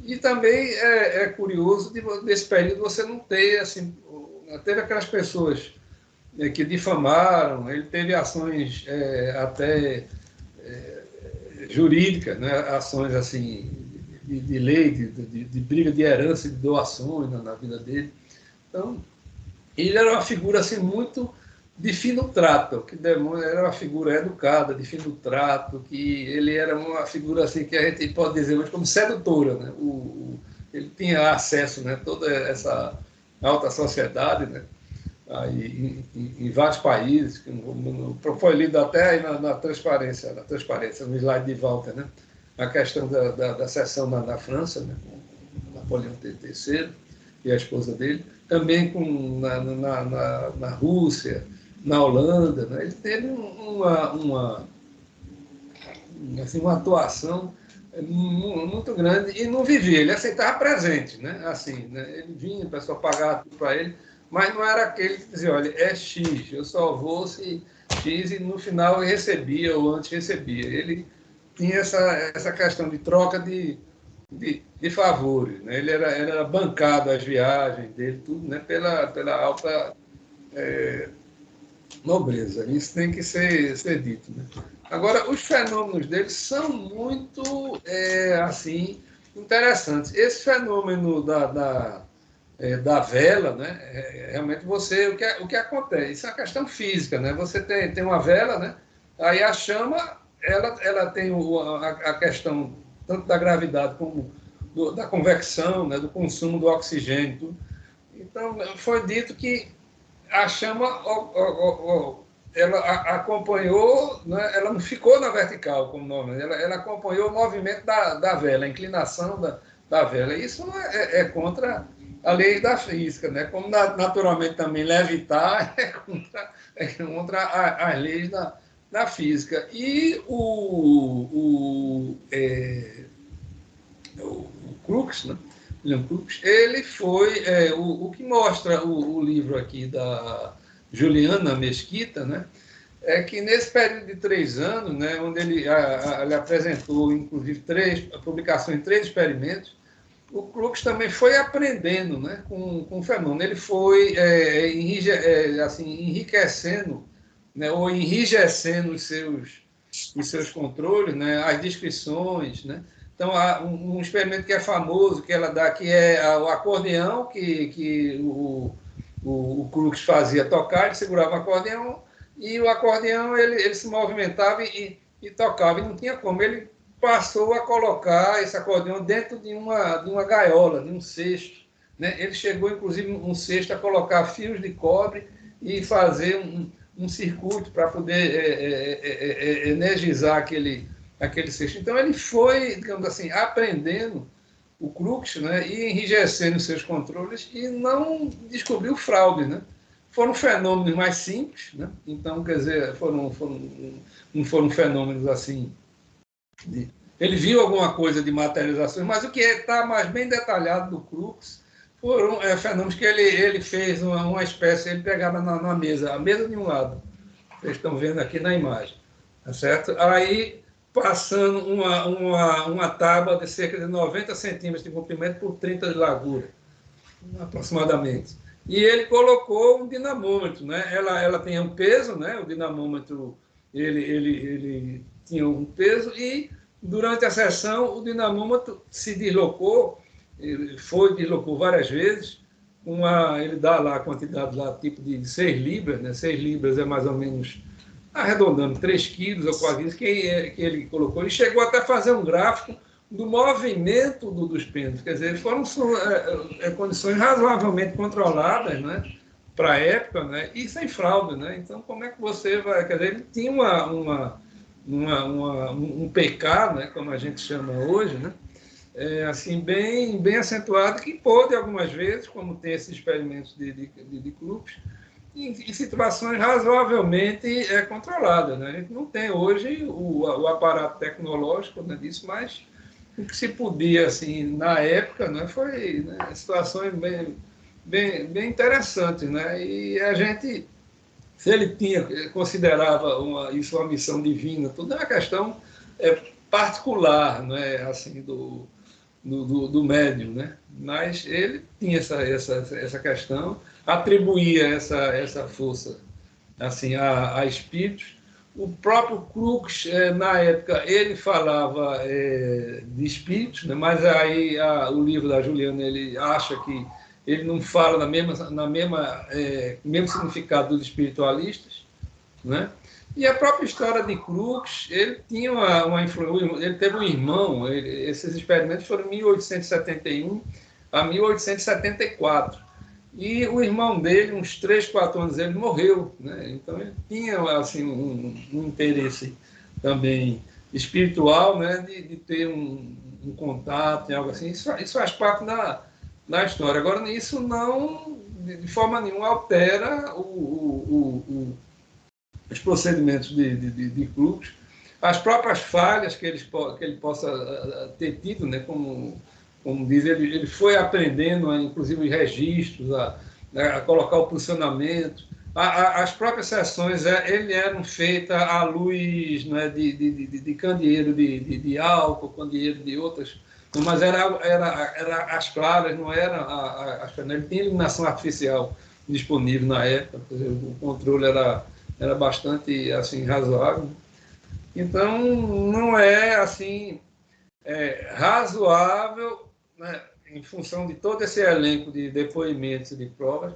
E também é curioso desse período você não ter, assim, teve aquelas pessoas que difamaram, ele teve ações até jurídicas, né? Ações assim de lei, de briga de herança, de doações na vida dele. Então, ele era uma figura assim muito de fino trato, que era uma figura educada, de fino trato, que ele era uma figura assim que a gente pode dizer hoje como sedutora, né? Ele tinha acesso, né, toda essa alta sociedade, né? aí, em vários países, foi lido até aí na transparência, no slide de Walter, né? A questão da seção na França, né? Com Napoleão III e a esposa dele, também na Rússia, na Holanda, né? Ele teve uma atuação muito grande e não vivia, ele aceitava presente, né? Assim, né? Ele vinha, o pessoal pagava tudo para ele, mas não era aquele que dizia, olha, é X, eu só vou se X, e no final ele recebia ou antes recebia. Ele tinha essa questão de troca de favores, né? Ele era bancado as viagens dele, tudo, né? pela alta nobreza. Isso tem que ser dito, né? Agora, os fenômenos dele são muito assim interessantes. Esse fenômeno da vela, né? Realmente o que acontece? Isso é uma questão física, né? Você tem uma vela, né? Aí a chama, ela tem a questão tanto da gravidade como da convecção, né? Do consumo do oxigênio. Tudo. Então, foi dito que a chama ela acompanhou, né? Ela não ficou na vertical, como nome, ela acompanhou o movimento da vela, a inclinação da vela. Isso é contra a lei da física, né? Como naturalmente também levitar é contra as leis da física. E o Crookes, né? William Crookes, ele foi o que mostra o livro aqui da Juliana Mesquita, né? É que nesse período de 3 anos, né, onde ele apresentou, inclusive, a publicação em 3 experimentos, o Crookes também foi aprendendo, né, com o fenômeno. Ele foi enriquecendo, né, ou enrijecendo os seus controles, né, as descrições, né. Então, há um experimento que é famoso, que ela dá, que é o acordeão, que o Crookes fazia tocar, ele segurava o acordeão, e o acordeão ele se movimentava e tocava, e não tinha como. Ele passou a colocar esse acordeão dentro de uma gaiola, de um cesto, né? Ele chegou, inclusive, um cesto a colocar fios de cobre e fazer um circuito para poder energizar aquele cesto. Então, ele foi, digamos assim, aprendendo o Crookes, né, e enrijecendo seus controles e não descobriu fraude, né? Foram fenômenos mais simples, né? Então, quer dizer, não foram fenômenos assim. Ele viu alguma coisa de materializações, mas o que está mais bem detalhado do Crookes foram fenômenos que ele fez uma espécie, ele pegava na mesa, a mesa de um lado, vocês estão vendo aqui na imagem, tá certo? Aí, passando uma tábua de cerca de 90 centímetros de comprimento por 30 de largura, aproximadamente. E ele colocou um dinamômetro, né? Ela tinha um peso, né? O dinamômetro ele tinha um peso e durante a sessão o dinamômetro se deslocou, deslocou várias vezes. Ele dá lá a quantidade lá, tipo de 6 libras, né? 6 libras é mais ou menos, arredondando, 3 quilos ou quase isso, que ele colocou. Ele chegou até a fazer um gráfico do movimento dos pêndulos. Quer dizer, foram condições razoavelmente controladas, né, para a época, né, e sem fraude. Né? Então, como é que você vai... Quer dizer, ele tinha um PK, né, como a gente chama hoje, né, assim, bem acentuado, que pôde, algumas vezes, como tem esses experimentos de Crookes, em situações razoavelmente controladas. Né? A gente não tem hoje o aparato tecnológico, né, disso, mas o que se podia, assim, na época, né, foi, né, situações bem interessantes. Né? E a gente, se ele considerava isso uma missão divina, tudo é uma questão particular, né, assim, do médium, né? Mas ele tinha essa questão, atribuía essa força assim a espíritos. O próprio Crookes, na época, ele falava de espíritos, né? Mas aí o livro da Juliana, ele acha que ele não fala no mesmo significado dos espiritualistas, né? E a própria história de Crookes, ele tinha uma influência, ele teve um irmão, esses experimentos foram de 1871 a 1874. E o irmão dele, uns 3, 4 anos, ele morreu, né? Então ele tinha assim, um interesse também espiritual, né? de ter um contato, algo assim. Isso faz parte da história. Agora, isso não, de forma nenhuma, altera os procedimentos de Crookes, as próprias falhas que ele possa ter tido, né? Como diz, ele foi aprendendo, inclusive, os registros, a colocar o posicionamento. As próprias sessões eram feitas à luz, né, de candeeiro de álcool, candeeiro de outras, mas era as claras, não era as panelas. Ele tinha iluminação artificial disponível na época, o controle era bastante assim, razoável. Então, não é assim razoável, né, em função de todo esse elenco de depoimentos e de provas,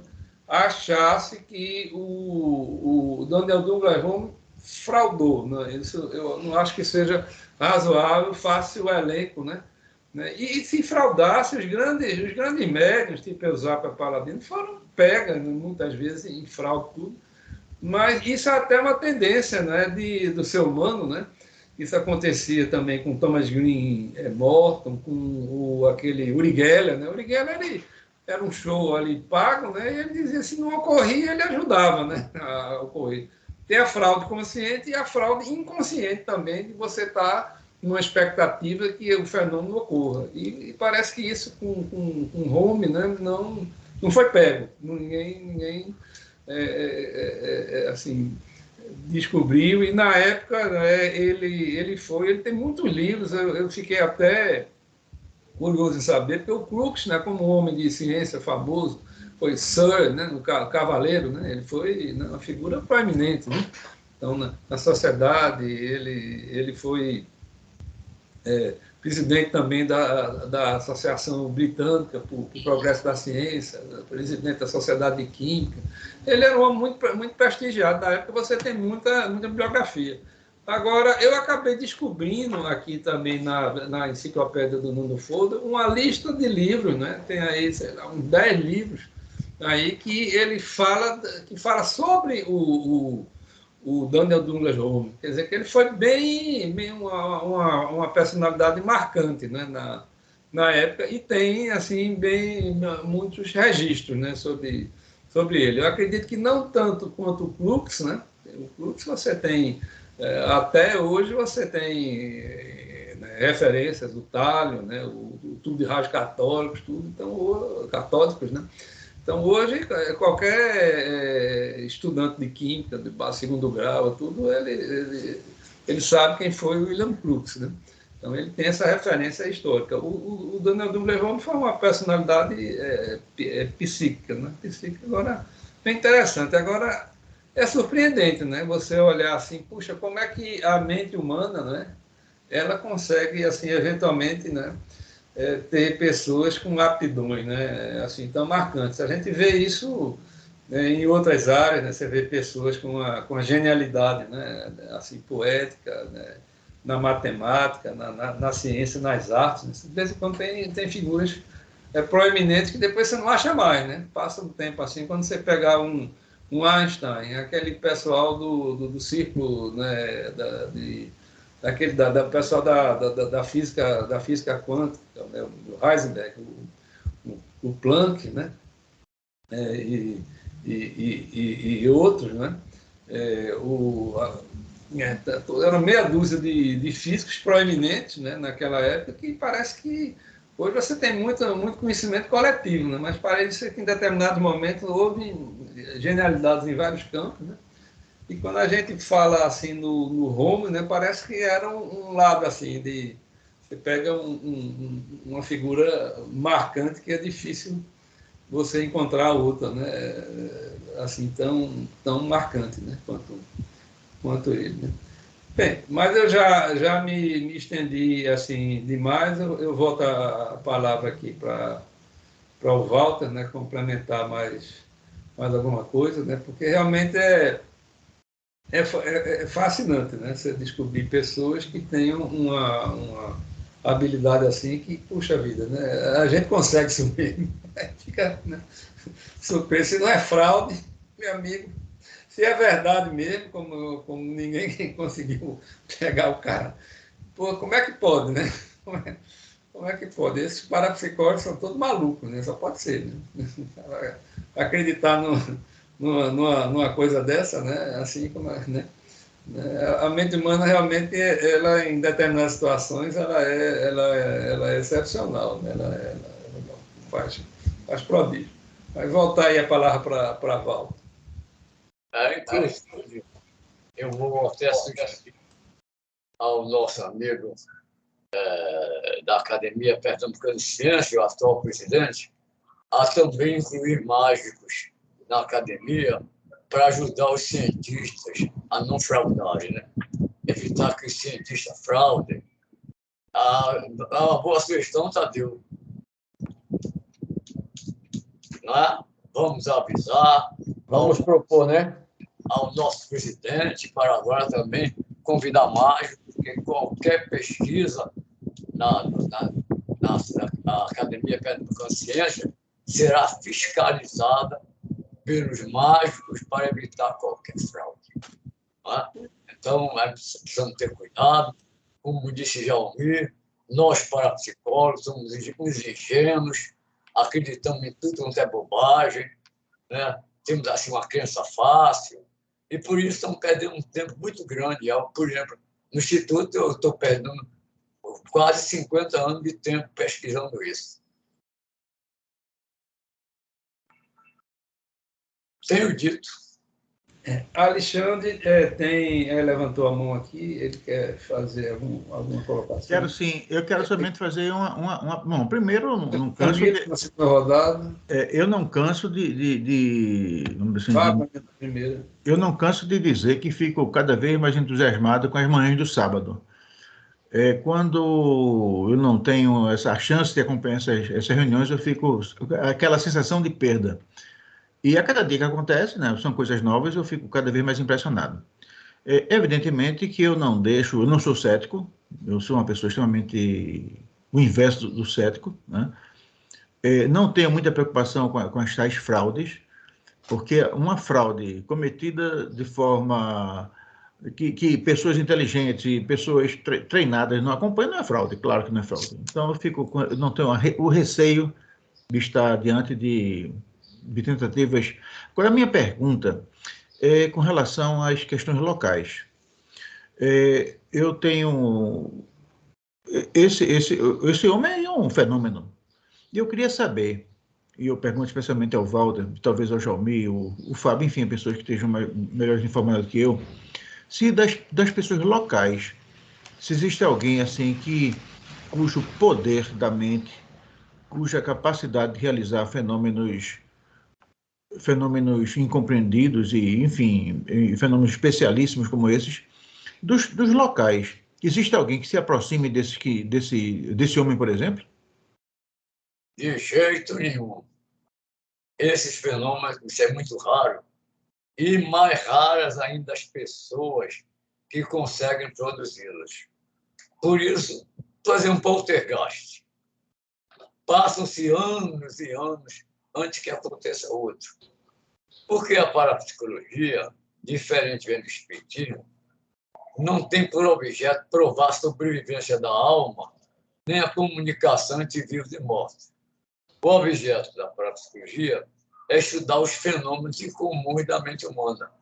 achasse que o Daniel Douglas Home fraudou. Né? Isso, eu não acho que seja razoável, face o elenco, né? E se fraudasse, os grandes médiuns, tipo Eusapia Paladino, foram pegas, muitas vezes, em fraude tudo. Mas isso é até uma tendência, né, do ser humano, né? Isso acontecia também com Thomas Green Morton, com aquele Uri Geller, né? Uri Geller, ele era um show ali pago, né? E ele dizia, se não ocorria, ele ajudava, né, a ocorrer. Tem a fraude consciente e a fraude inconsciente também, de você estar numa expectativa que o fenômeno ocorra. E parece que isso com Home, né, não foi pego. Ninguém assim, descobriu, e na época, né, ele tem muitos livros. Eu fiquei até curioso em saber, porque o Crookes, né, como homem de ciência famoso, foi Sir, né, no cavaleiro, né, ele foi uma figura proeminente, né? Então, na sociedade, ele foi presidente também da Associação Britânica para o Progresso da Ciência, presidente da Sociedade de Química. Ele era um homem muito prestigiado. Na época você tem muita bibliografia. Agora, eu acabei descobrindo aqui também na enciclopédia do Nuno Folder uma lista de livros, né? Tem aí, sei lá, uns 10 livros aí que ele fala sobre o Daniel Douglas Home. Quer dizer que ele foi bem uma personalidade marcante, né, na época, e tem assim bem muitos registros, né, sobre ele. Eu acredito que não tanto quanto o Crookes, né? O Crookes você tem, até hoje você tem referências do Thalio, né, o tubo de raios católicos, tudo, então, católicos, né? Então, hoje, qualquer estudante de química, de segundo grau, tudo, ele sabe quem foi o William Crookes, né? Então, ele tem essa referência histórica. O Daniel Douglas Home foi uma personalidade psíquica, né? Psíquica, agora, bem interessante. Agora, é surpreendente, né? Você olhar assim, puxa, como é que a mente humana, né, ela consegue, assim, eventualmente, né, ter pessoas com aptidões, né, assim, tão marcantes. A gente vê isso, né, em outras áreas, né, você vê pessoas com a genialidade, né, assim, poética, né, na matemática, na ciência, nas artes. Né? De vez em quando tem figuras proeminentes que depois você não acha mais, né? Passa um tempo assim, quando você pegar um Einstein, aquele pessoal do círculo, né, da pessoal da física quântica, né, o Heisenberg, o Planck, né, e outros, né, era meia dúzia de físicos proeminentes, né, naquela época, que parece que hoje você tem muito conhecimento coletivo, né, mas parece que em determinados momentos houve genialidades em vários campos, né. E quando a gente fala assim no Home, né, parece que era um lado assim de você pega uma figura marcante que é difícil você encontrar outra, né, assim tão marcante, né, quanto ele, né. Bem, mas eu já me estendi assim demais. Eu volto a palavra aqui para o Walter, né, complementar mais alguma coisa, né, porque realmente é fascinante, né? Você descobrir pessoas que tenham uma habilidade assim que, puxa vida, né? A gente consegue isso mesmo. Fica, né? surpresa. Se não é fraude, meu amigo, se é verdade mesmo, como ninguém conseguiu pegar o cara, pô, como é que pode, né? Como é que pode? Esses parapsicólogos são todos malucos, né? Só pode ser, né? Acreditar numa coisa dessa, né? Assim como, né? A mente humana realmente, ela em determinadas situações, ela é excepcional, né? Ela faz prodígio. Vai voltar aí a palavra para Val. Inclusive, eu vou até sugerir ao nosso amigo da Academia Pernambucana de Ciência, o atual presidente, a também incluir mágicos na academia para ajudar os cientistas a não fraudarem, né? Evitar que os cientistas fraudem. A boa sugestão, Tadeu. Não é? Vamos avisar. Vamos propor, né? Ao nosso presidente, para agora também convidar mais, porque qualquer pesquisa na Academia Pernambucana de Ciência será fiscalizada pelos mágicos para evitar qualquer fraude. É? Então, precisamos ter cuidado. Como disse Jaumir, nós, parapsicólogos, somos uns ingênuos, acreditamos em tudo quanto é bobagem, né? Temos assim, uma crença fácil, e por isso estamos perdendo um tempo muito grande. Por exemplo, no Instituto eu estou perdendo quase 50 anos de tempo pesquisando isso. Tenho dito. Alexandre levantou a mão aqui, ele quer fazer alguma colocação? Quero sim, eu quero somente fazer uma... Bom, primeiro, não canso na segunda rodada. Eu não canso vamos dizer assim, eu não canso de dizer que fico cada vez mais entusiasmado com as manhãs do sábado. Quando eu não tenho essa chance de acompanhar essas reuniões, eu fico aquela sensação de perda. E a cada dia que acontece, né, são coisas novas, eu fico cada vez mais impressionado. Evidentemente que eu não sou cético, eu sou uma pessoa extremamente o inverso do cético, né? Não tenho muita preocupação com as tais fraudes, porque uma fraude cometida de forma que pessoas inteligentes e pessoas treinadas não acompanham, não é fraude, claro que não é fraude. Então eu não tenho o receio de estar diante de tentativas. Agora, a minha pergunta é com relação às questões locais. Eu tenho... Esse homem é um fenômeno. E eu queria saber, e eu pergunto especialmente ao Walter, talvez ao Jaumir, o Fábio, enfim, pessoas que estejam melhores informadas do que eu, se das pessoas locais, se existe alguém assim cujo poder da mente, cuja capacidade de realizar fenômenos incompreendidos e, enfim, fenômenos especialíssimos como esses, dos locais. Existe alguém que se aproxime desse homem, por exemplo? De jeito nenhum. Esses fenômenos, isso é muito raro, e mais raras ainda as pessoas que conseguem produzi-los. Por isso, fazer um poltergeist. Passam-se anos e anos antes que aconteça outro. Porque a parapsicologia, diferentemente do espiritismo, não tem por objeto provar a sobrevivência da alma, nem a comunicação entre vivos e mortos. O objeto da parapsicologia é estudar os fenômenos incomuns da mente humana.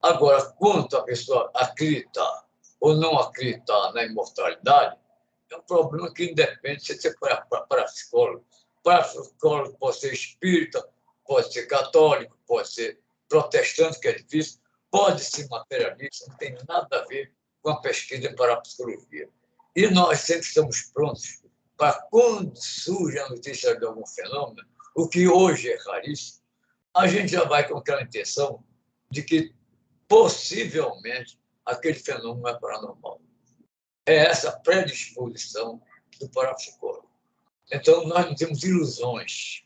Agora, quanto a pessoa acreditar ou não acreditar na imortalidade, é um problema que independe de ser parapsicólogo. Parapsicólogo pode ser espírita, pode ser católico, pode ser protestante, que é difícil, pode ser materialista, não tem nada a ver com a pesquisa em parapsicologia. E nós sempre estamos prontos para, quando surge a notícia de algum fenômeno, o que hoje é raríssimo, a gente já vai com aquela intenção de que, possivelmente, aquele fenômeno é paranormal. É essa predisposição do parapsicólogo. Então, nós não temos ilusões.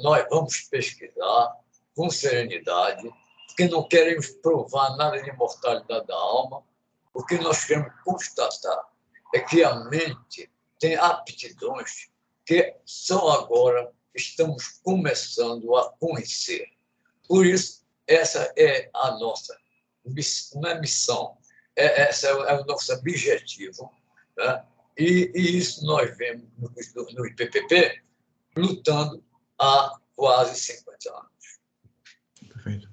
Nós vamos pesquisar com serenidade, porque não queremos provar nada de imortalidade da alma. O que nós queremos constatar é que a mente tem aptidões que só agora estamos começando a conhecer. Por isso, essa é a nossa missão, essa é o nosso objetivo. Né? E isso nós vemos no IPPP lutando há quase 50 anos. Perfeito.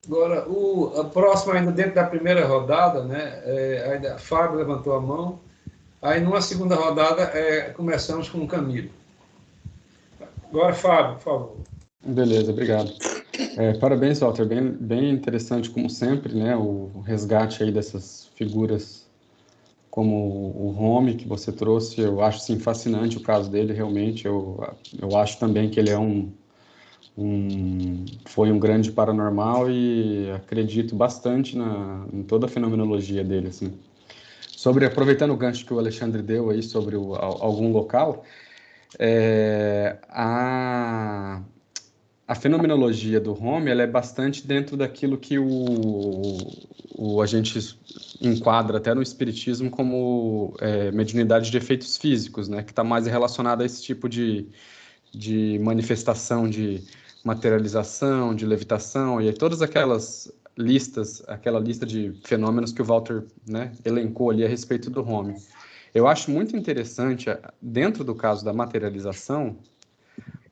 Agora, a próxima, ainda dentro da primeira rodada, né? Ainda, Fábio levantou a mão. Aí, numa segunda rodada, começamos com o Camilo. Agora, Fábio, por favor. Beleza, obrigado. Parabéns, Walter. Bem interessante, como sempre, né? O resgate aí dessas figuras como o Romy, que você trouxe. Eu acho, sim, fascinante o caso dele, realmente. Eu acho também que ele é foi um grande paranormal e acredito bastante em toda a fenomenologia dele, assim. Aproveitando o gancho que o Alexandre deu aí sobre algum local, a fenomenologia do Romy, ela é bastante dentro daquilo que a gente enquadra até no espiritismo como mediunidade de efeitos físicos, né, que está mais relacionada a esse tipo de manifestação de materialização, de levitação, e aí todas aquela lista de fenômenos que o Walter, né, elencou ali a respeito do Romy. Eu acho muito interessante, dentro do caso da materialização,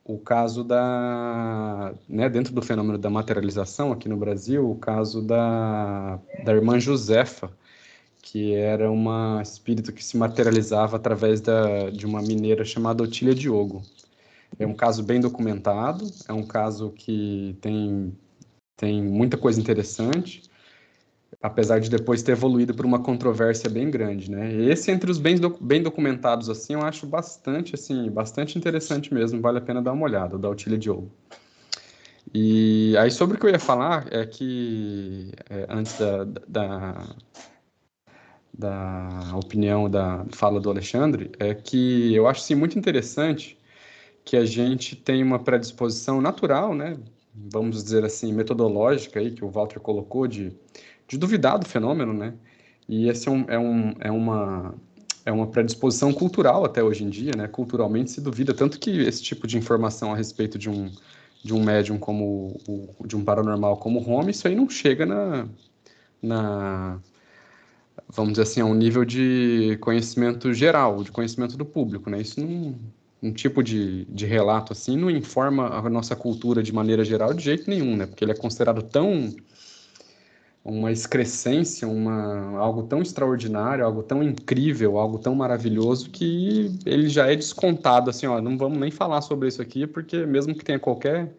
o caso dentro do fenômeno da materialização aqui no Brasil, o caso da irmã Josefa, que era uma espírito que se materializava através de uma mineira chamada Otília Diogo. É um caso bem documentado, é um caso que tem muita coisa interessante, apesar de depois ter evoluído por uma controvérsia bem grande, né? Esse, entre os bem documentados, assim, eu acho bastante interessante mesmo, vale a pena dar uma olhada, o da Otília Diogo. E aí, sobre o que eu ia falar, é que, antes da opinião, da fala do Alexandre, é que eu acho, sim, muito interessante que a gente tem uma predisposição natural, né? Vamos dizer assim, metodológica aí, que o Walter colocou, de duvidar do fenômeno, né? E esse é uma predisposição cultural até hoje em dia, né? Culturalmente se duvida, tanto que esse tipo de informação a respeito de um médium como de um paranormal como o Romy, isso aí não chega vamos dizer assim, a um nível de conhecimento geral, de conhecimento do público, né? Isso não, um tipo de relato assim não informa a nossa cultura de maneira geral de jeito nenhum, né? Porque ele é considerado uma excrescência, algo tão extraordinário, algo tão incrível, algo tão maravilhoso, que ele já é descontado, assim, ó, não vamos nem falar sobre isso aqui, porque mesmo que tenha qualquer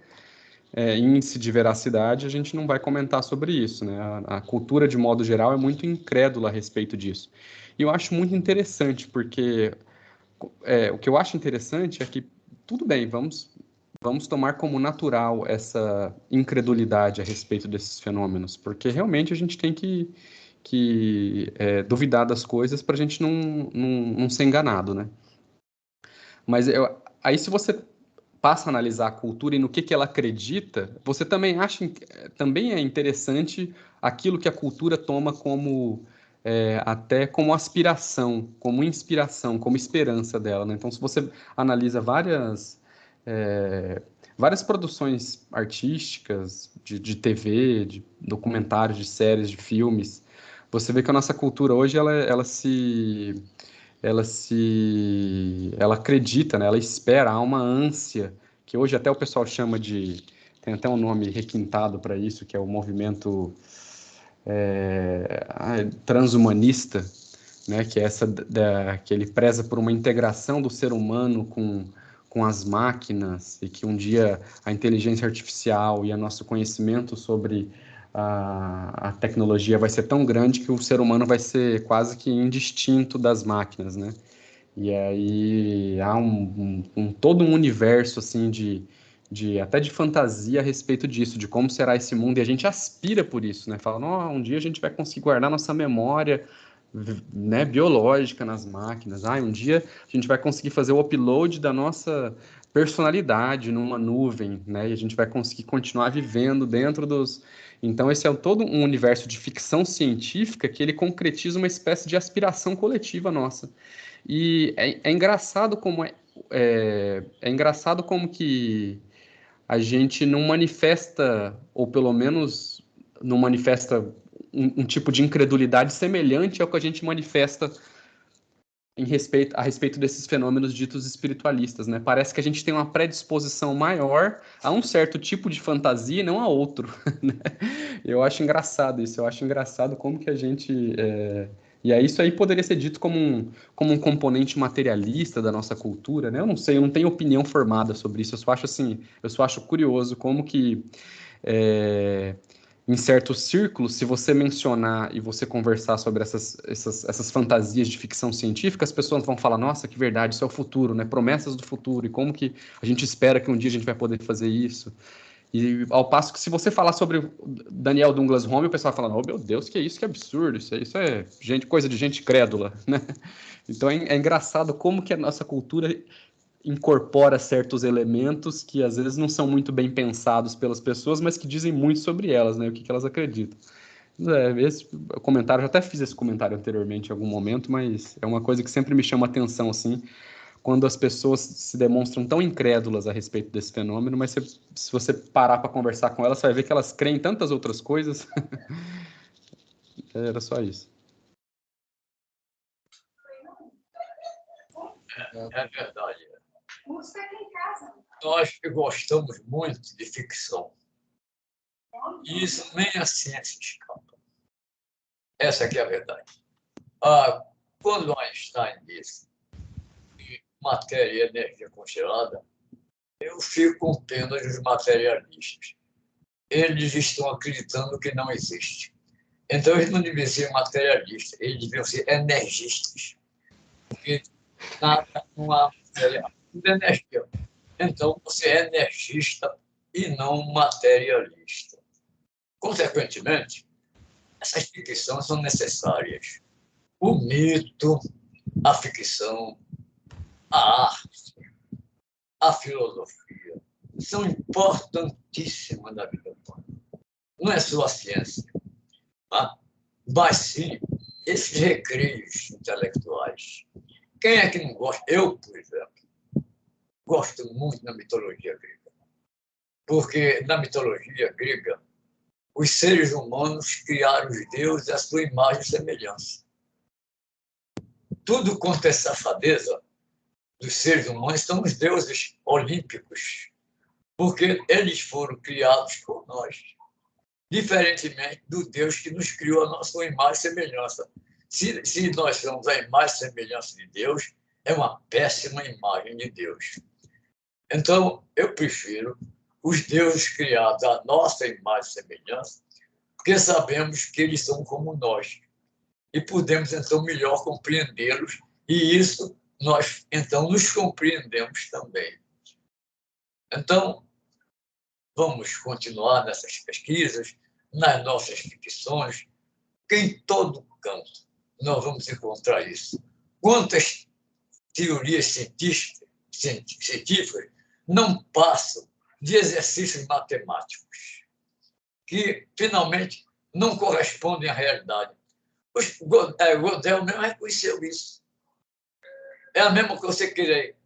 índice de veracidade, a gente não vai comentar sobre isso, né? A cultura, de modo geral, é muito incrédula a respeito disso. E eu acho muito interessante, porque o que eu acho interessante é que, tudo bem, vamos tomar como natural essa incredulidade a respeito desses fenômenos, porque realmente a gente tem que duvidar das coisas para a gente não ser enganado, né? Mas aí, se você passa a analisar a cultura e no que ela acredita, você também também é interessante aquilo que a cultura toma como até como aspiração, como inspiração, como esperança dela, né? Então, se você analisa várias produções artísticas, de TV, de documentários, de séries, de filmes, você vê que a nossa cultura hoje ela acredita, né? Ela espera, há uma ânsia, que hoje até o pessoal chama tem até um nome requintado para isso, que é o movimento transhumanista, né? Que é que ele preza por uma integração do ser humano com as máquinas, e que um dia a inteligência artificial e o nosso conhecimento sobre a tecnologia vai ser tão grande que o ser humano vai ser quase que indistinto das máquinas, né? E aí há todo um universo assim até de fantasia a respeito disso, de como será esse mundo, e a gente aspira por isso, né? Fala, um dia a gente vai conseguir guardar nossa memória, né, biológica nas máquinas. Um dia a gente vai conseguir fazer o upload da nossa personalidade numa nuvem, né? E a gente vai conseguir continuar vivendo dentro dos... Então, esse é todo um universo de ficção científica que ele concretiza uma espécie de aspiração coletiva nossa. E é engraçado como é engraçado como que a gente não manifesta, ou pelo menos não manifesta um tipo de incredulidade semelhante ao que a gente manifesta a respeito desses fenômenos ditos espiritualistas, né? Parece que a gente tem uma predisposição maior a um certo tipo de fantasia e não a outro, né? Eu acho engraçado isso, eu acho engraçado como que a gente... E aí isso aí poderia ser dito como um componente materialista da nossa cultura, né? Eu não sei, eu não tenho opinião formada sobre isso, eu só acho curioso como que... em certos círculos, se você mencionar e você conversar sobre essas fantasias de ficção científica, as pessoas vão falar, nossa, que verdade, isso é o futuro, né? Promessas do futuro, e como que a gente espera que um dia a gente vai poder fazer isso. E ao passo que se você falar sobre Daniel Douglas Home, o pessoal vai falar, oh meu Deus, que é isso, que absurdo, isso é coisa de gente crédula, né? Então é engraçado como que a nossa cultura incorpora certos elementos que às vezes não são muito bem pensados pelas pessoas, mas que dizem muito sobre elas, né? O que elas acreditam. Esse comentário, eu já até fiz esse comentário anteriormente em algum momento, mas é uma coisa que sempre me chama atenção, assim, quando as pessoas se demonstram tão incrédulas a respeito desse fenômeno, mas se você parar para conversar com elas, você vai ver que elas creem em tantas outras coisas. Era só isso. É verdade. Nós que gostamos muito de ficção, e isso nem a ciência escapa. Essa aqui é a verdade. Quando Einstein disse que matéria e energia congelada, eu fico com pena dos materialistas. Eles estão acreditando que não existe. Então, eles não deviam ser materialistas, eles deviam ser energistas. Porque nada, não há matéria, tudo é energia. Então, você é energista e não materialista. Consequentemente, essas ficções são necessárias. O mito, a ficção, a arte, a filosofia são importantíssimas na vida humana. Não é só a ciência, mas sim esses recreios intelectuais. Quem é que não gosta? Eu, por exemplo, gosto muito da mitologia grega. Porque na mitologia grega, os seres humanos criaram os deuses à sua imagem e semelhança. Tudo quanto é safadeza dos seres humanos são os deuses olímpicos, porque eles foram criados por nós, diferentemente do Deus que nos criou a nossa imagem e semelhança. Se nós somos a imagem e semelhança de Deus, é uma péssima imagem de Deus. Então, eu prefiro os deuses criados à nossa imagem e semelhança, porque sabemos que eles são como nós. E podemos, então, melhor compreendê-los, e isso nós, então, nos compreendemos também. Então, vamos continuar nessas pesquisas, nas nossas ficções, que em todo canto nós vamos encontrar isso. Quantas teorias científicas não passam de exercícios matemáticos que, finalmente, não correspondem à realidade. Gödel mesmo reconheceu isso. É a mesma que você querer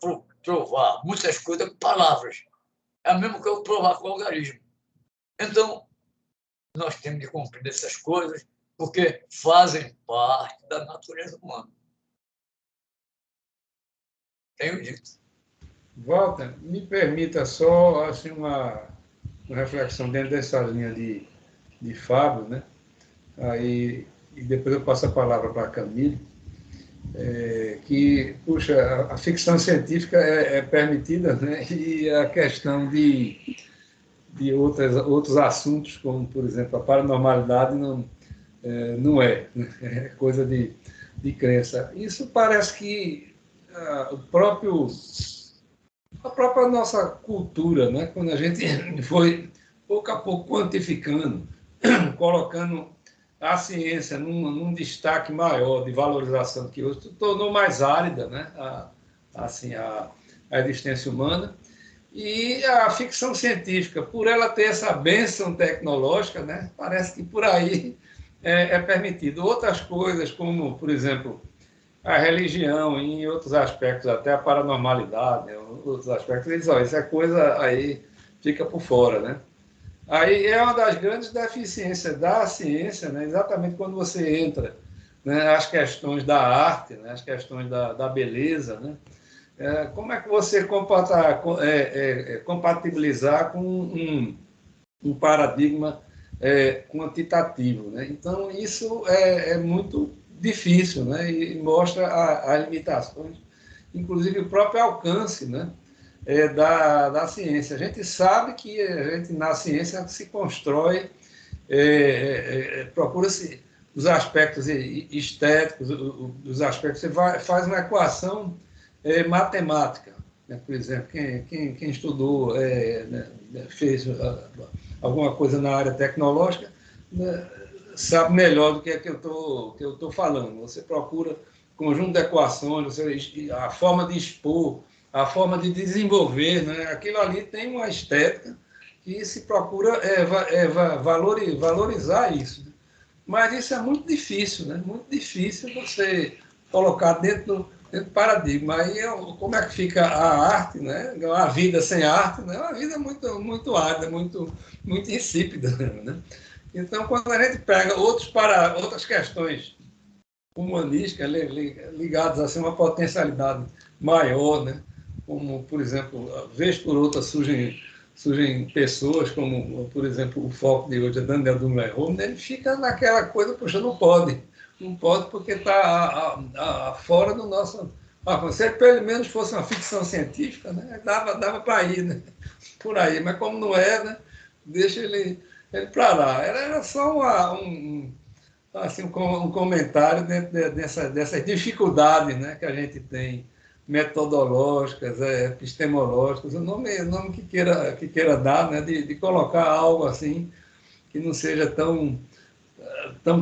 provar muitas coisas com palavras. É a mesma que eu provar com algarismo. Então, nós temos de compreender essas coisas porque fazem parte da natureza humana. Tenho dito. Walter, me permita só assim, uma reflexão dentro dessa linha de Fábio, né? Aí, e depois eu passo a palavra para a Camille, que, puxa, a ficção científica é permitida, né? E a questão de outros assuntos, como, por exemplo, a paranormalidade, não é, né? É coisa de crença. Isso parece que a própria nossa cultura, né? Quando a gente foi pouco a pouco quantificando, colocando a ciência num destaque maior de valorização que hoje tornou mais árida, né? A existência humana. E a ficção científica, por ela ter essa bênção tecnológica, né? Parece que por aí é permitido. Outras coisas, como, por exemplo, a religião, em outros aspectos, até a paranormalidade, né? Outros aspectos, eles, ó, isso é coisa aí, fica por fora, né? Aí é uma das grandes deficiências da ciência, né? Exatamente quando você entra, né, as questões da arte, né, as questões da beleza, né? Como é que você compatibilizar com um paradigma quantitativo, né? Então, isso é muito difícil, né? E mostra as limitações, inclusive o próprio alcance, né? Da ciência. A gente sabe que a gente, na ciência se constrói, procura-se os aspectos estéticos, os aspectos, você faz uma equação matemática, né? Por exemplo, quem estudou, né, fez alguma coisa na área tecnológica, né, sabe melhor do que eu estou falando. Você procura conjunto de equações, a forma de expor, a forma de desenvolver, né? Aquilo ali tem uma estética que se procura valorizar isso. Né? Mas isso é muito difícil, né? Muito difícil você colocar dentro do paradigma. Aí, como é que fica a arte, né? A vida sem arte, né? Uma vida muito árida, muito insípida, né? Então, quando a gente pega outras questões humanísticas ligadas a uma potencialidade maior, né? Como, por exemplo, vez por outra surgem pessoas, como, por exemplo, o foco de hoje é Daniel Dumont-Home, ele fica naquela coisa, poxa, não pode porque está fora do nosso... se ele pelo menos fosse uma ficção científica, né? Dava para ir, né? Por aí, mas como não é, né? Deixa ele para lá. Era só um comentário dentro dessas dificuldades, né, que a gente tem, metodológicas, epistemológicas, o nome que queira dar, né, de colocar algo assim que não seja tão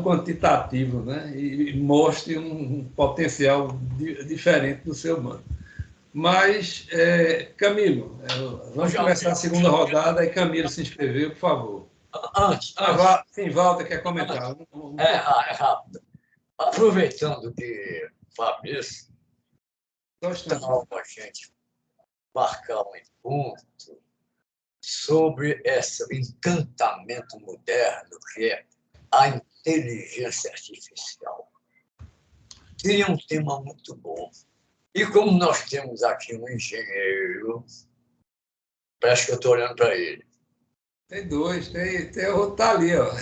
quantitativo, né, e mostre um potencial diferente do ser humano. Mas, Camilo, vamos começar a segunda rodada e Camilo se inscreveu, por favor. Antes. Sim, Walter quer comentar. É rápido. Aproveitando que Fabrício está a gente marcar um encontro sobre esse encantamento moderno que é a inteligência artificial. Seria um tema muito bom. E como nós temos aqui um engenheiro, parece que eu estou olhando para ele. Tem dois, tem o outro tá ali, ó.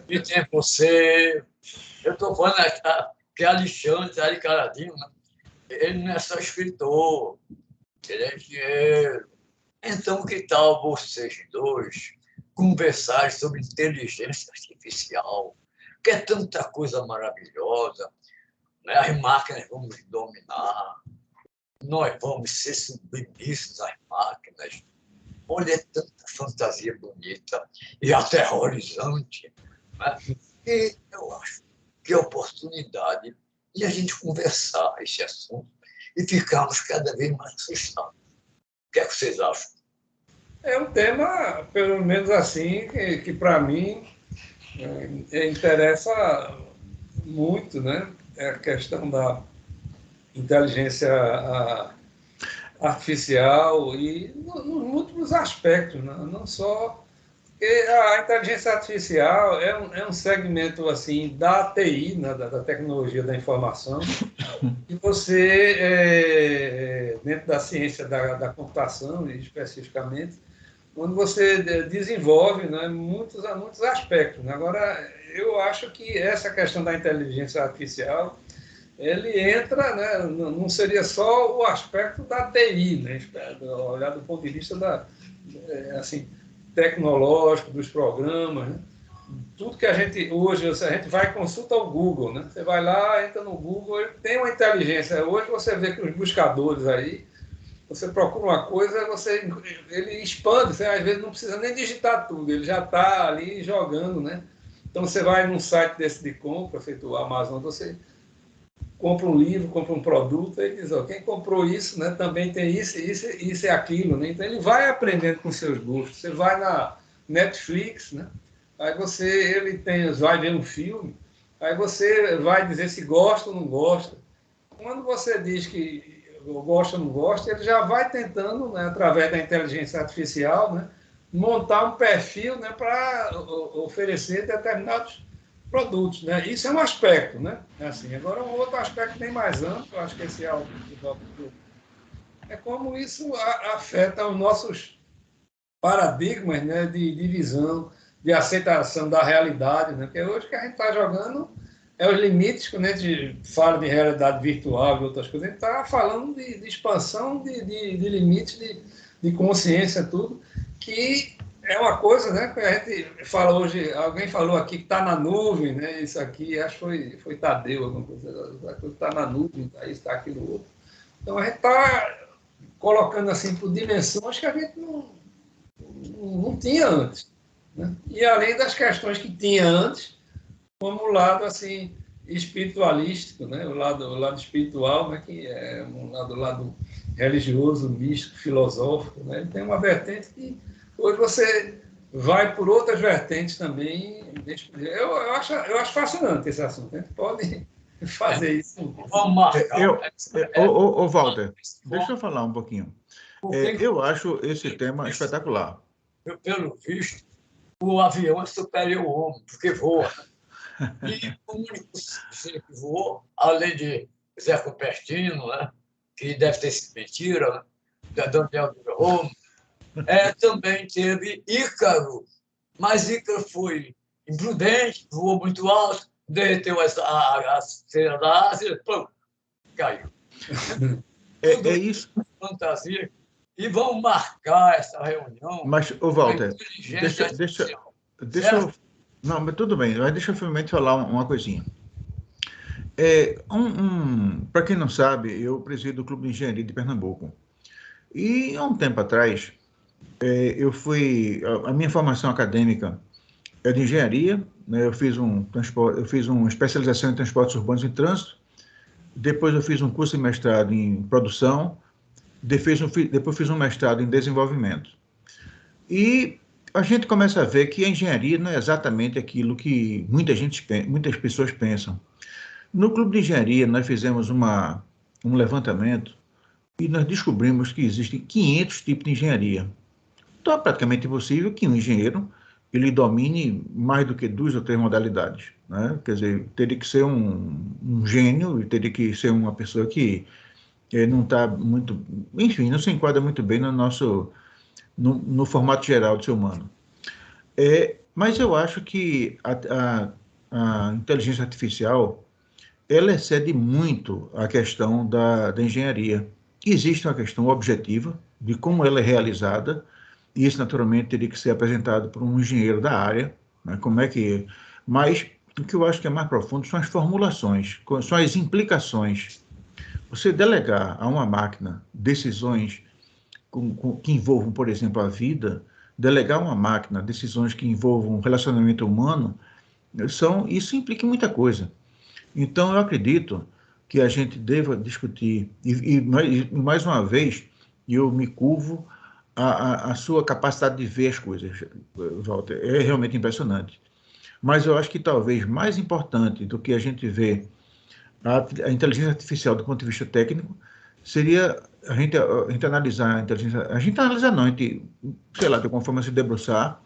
E tem você. Eu estou falando que Alexandre está ali caladinho, né? Ele não é só escritor, ele é engenheiro. Então, que tal vocês dois conversarem sobre inteligência artificial, que é tanta coisa maravilhosa, né? As máquinas vão nos dominar, nós vamos ser submissos às máquinas. Olha, é tanta fantasia bonita e aterrorizante. Né? E eu acho que é oportunidade de a gente conversar esse assunto e ficarmos cada vez mais assustados. O que é que vocês acham? É um tema, pelo menos assim, que para mim interessa muito, né? É a questão da inteligência artificial e nos múltiplos aspectos, né? Não só... Porque a inteligência artificial é um segmento assim da TI, né? da tecnologia da informação, e você, dentro da ciência da computação, especificamente, onde você desenvolve, né, muitos aspectos. Né? Agora, eu acho que essa questão da inteligência artificial, ele entra, né, não seria só o aspecto da TI, né, olhar do ponto de vista assim, tecnológico, dos programas, né? Tudo que a gente vai e consulta o Google, né? Você vai lá, entra no Google, ele tem uma inteligência. Hoje você vê que os buscadores aí, você procura uma coisa, ele expande, você às vezes não precisa nem digitar tudo, ele já está ali jogando, né? Então você vai num site desse de compra, feito o Amazon, você compra um livro, compra um produto, ele diz, ó, quem comprou isso, né, também tem isso e aquilo, né? Então ele vai aprendendo com seus gostos. Você vai na Netflix, né? Aí ele vai ver um filme, Aí você vai dizer se gosta ou não gosta. Quando você diz que gosta ou não gosta, ele já vai tentando, né, através da inteligência artificial, né, montar um perfil, né, para oferecer determinados produtos, né? Isso é um aspecto, né? Assim, agora um outro aspecto bem mais amplo, eu acho que esse é é como isso afeta os nossos paradigmas, né, de visão, de aceitação da realidade, né? Porque hoje que a gente está jogando é os limites, quando a gente fala de realidade virtual e outras coisas, a gente está falando de expansão de limites de consciência, tudo, que é uma coisa, né, que a gente fala hoje, alguém falou aqui que está na nuvem, né, isso aqui, acho que foi Tadeu, alguma coisa, está na nuvem, está isso, está aquilo outro. Então a gente está colocando assim por dimensões que a gente não tinha antes, né? E além das questões que tinha antes, como o lado assim espiritualístico, né? O lado espiritual, né? Que é um lado religioso, místico, filosófico, né? Tem uma vertente que hoje você vai por outras vertentes também. Eu acho fascinante esse assunto. A gente pode fazer isso. Vamos marcar. Ô, Walter, deixa eu falar um pouquinho. Eu acho esse tema espetacular. Pelo visto, o avião é superior ao homem, porque voa. E o único ser que voou, além de Zé Cupertino, né, que deve ter sido mentira, né, Daniel de Roma, também teve Ícaro. Mas Ícaro foi imprudente, voou muito alto, derreteu a cera da asa e caiu. É isso. Fantasia. E vamos marcar essa reunião. Mas, ô Walter, deixa eu. Não, mas tudo bem, mas deixa eu finalmente falar uma coisinha. Para quem não sabe, eu presido o Clube de Engenharia de Pernambuco. E há um tempo atrás, a minha formação acadêmica é de engenharia, né? Eu fiz uma especialização em transportes urbanos e trânsito. Depois eu fiz um curso de mestrado em produção. Depois fiz um mestrado em desenvolvimento. E a gente começa a ver que a engenharia não é exatamente aquilo que muitas pessoas pensam. No Clube de Engenharia, nós fizemos um levantamento e nós descobrimos que existem 500 tipos de engenharia. Então, é praticamente impossível que um engenheiro ele domine mais do que 2 ou 3 modalidades, né? Quer dizer, teria que ser um gênio e teria que ser uma pessoa que não está muito, enfim, não se enquadra muito bem no formato geral do ser humano. Mas eu acho que a inteligência artificial ela excede muito a questão da engenharia. Existe uma questão objetiva de como ela é realizada, e isso naturalmente teria que ser apresentado por um engenheiro da área, né? Mas o que eu acho que é mais profundo são as formulações, são as implicações. Você delegar a uma máquina decisões que envolvam, por exemplo, a vida, delegar a uma máquina decisões que envolvam o relacionamento humano, isso implica muita coisa. Então, eu acredito que a gente deva discutir, e mais uma vez, eu me curvo a sua capacidade de ver as coisas, Walter, é realmente impressionante. Mas eu acho que talvez mais importante do que a gente ver a inteligência artificial do ponto de vista técnico seria a gente analisar a inteligência... A gente analisar não, a gente, sei lá, de alguma forma se debruçar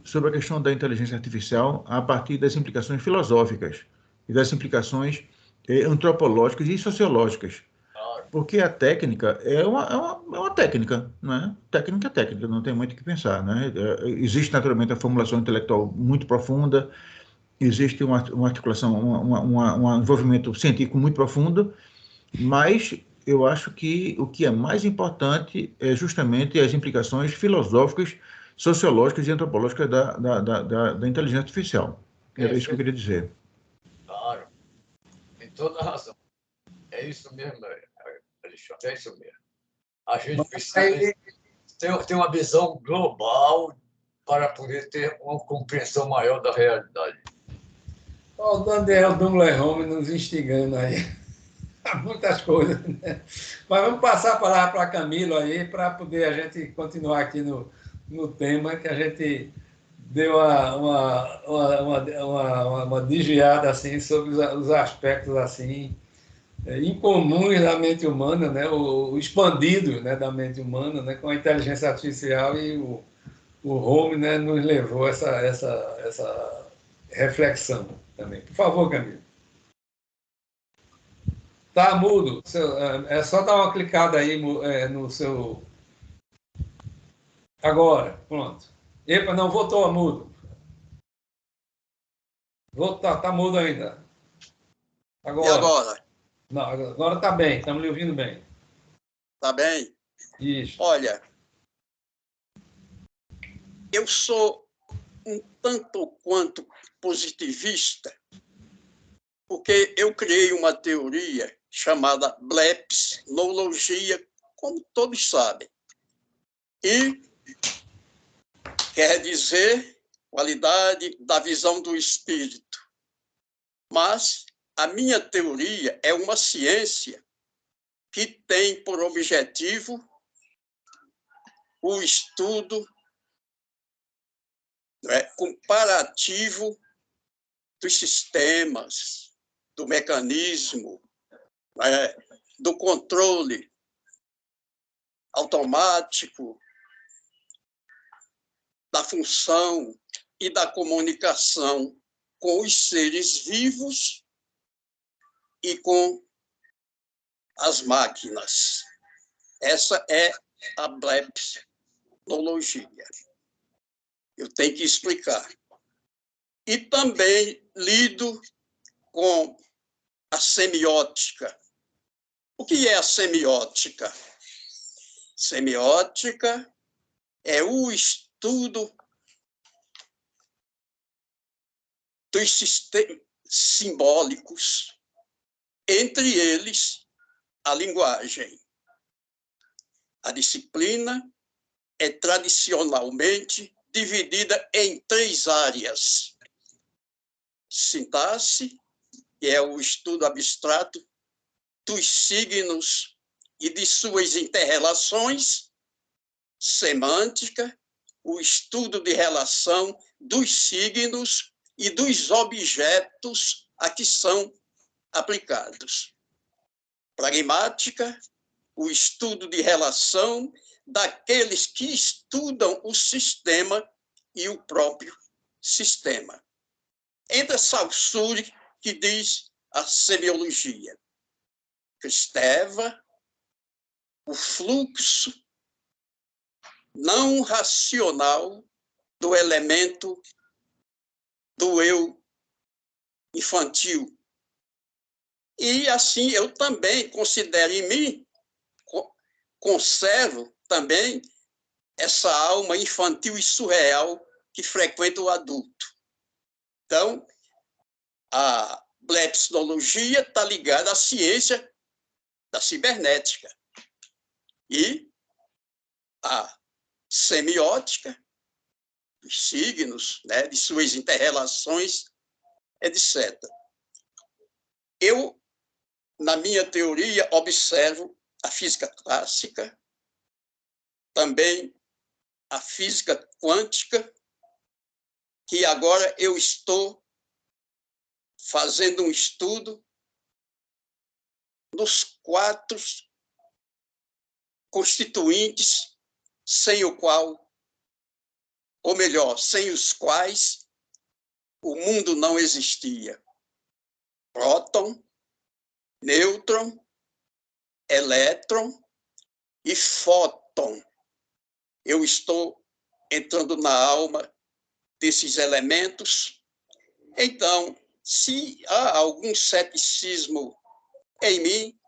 sobre a questão da inteligência artificial a partir das implicações filosóficas e das implicações antropológicas e sociológicas. Porque a técnica é uma técnica, né? Técnica é técnica, não tem muito o que pensar, né? Existe naturalmente a formulação intelectual muito profunda, existe uma articulação, um envolvimento científico muito profundo, mas eu acho que o que é mais importante é justamente as implicações filosóficas, sociológicas e antropológicas da inteligência artificial. Era isso que eu queria dizer. Claro, tem toda a razão. É isso mesmo, Alexandre, é isso mesmo. A gente precisa ter uma visão global para poder ter uma compreensão maior da realidade. Olha o Daniel Dumler-Home nos instigando aí a muitas coisas, né? Mas vamos passar a palavra para Camilo aí, para poder a gente continuar aqui no tema, que a gente deu uma desviada assim sobre os aspectos assim incomuns da mente humana, né? O expandido, né, da mente humana, né, com a inteligência artificial, e o Home, né, nos levou a essa reflexão também. Por favor, Camilo. Tá mudo. É só dar uma clicada aí no seu... Agora, pronto. Epa, não, voltou a mudo. Tá mudo ainda. Agora. E agora? Não, agora tá bem, estamos lhe ouvindo bem. Tá bem? Isso. Olha, eu sou um tanto quanto positivista, porque eu criei uma teoria chamada blepsnologia, como todos sabem. E quer dizer qualidade da visão do espírito. Mas a minha teoria é uma ciência que tem por objetivo o estudo comparativo dos sistemas, do mecanismo, do controle automático, da função e da comunicação com os seres vivos e com as máquinas. Essa é a blepsnologia. Eu tenho que explicar. E também lido com a semiótica. O que é a semiótica? Semiótica é o estudo dos sistemas simbólicos, entre eles a linguagem. A disciplina é tradicionalmente dividida em 3 áreas. Sintaxe, que é o estudo abstrato dos signos e de suas interrelações. Semântica, o estudo de relação dos signos e dos objetos a que são aplicados. Pragmática, o estudo de relação daqueles que estudam o sistema e o próprio sistema. Entra Saussure, que diz a semiologia. Kristeva, o fluxo não racional do elemento do eu infantil. E assim eu também considero em mim, conservo também essa alma infantil e surreal que frequenta o adulto. Então, a blepsnologia está ligada à ciência da cibernética e a semiótica dos signos, né, de suas interrelações, etc. Eu, na minha teoria, observo a física clássica, também a física quântica, que agora eu estou fazendo um estudo dos 4 constituintes sem o qual, ou melhor, sem os quais o mundo não existia. Próton, nêutron, elétron e fóton. Eu estou entrando na alma desses elementos. Então, se há algum ceticismo em mim,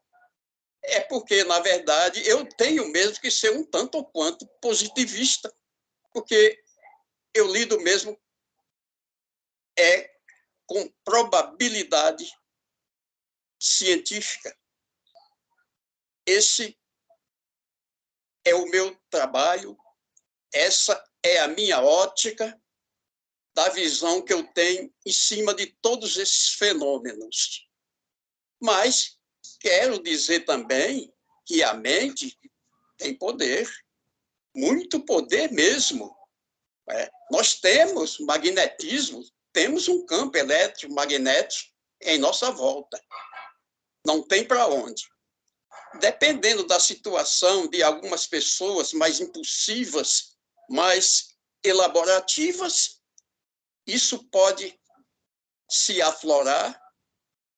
é porque, na verdade, eu tenho mesmo que ser um tanto ou quanto positivista, porque eu lido mesmo com probabilidade científica. Esse é o meu trabalho, essa é a minha ótica da visão que eu tenho em cima de todos esses fenômenos. Mas quero dizer também que a mente tem poder, muito poder mesmo, Nós temos magnetismo, temos um campo eletromagnético em nossa volta. Não tem para onde. Dependendo da situação de algumas pessoas mais impulsivas, mais elaborativas, isso pode se aflorar,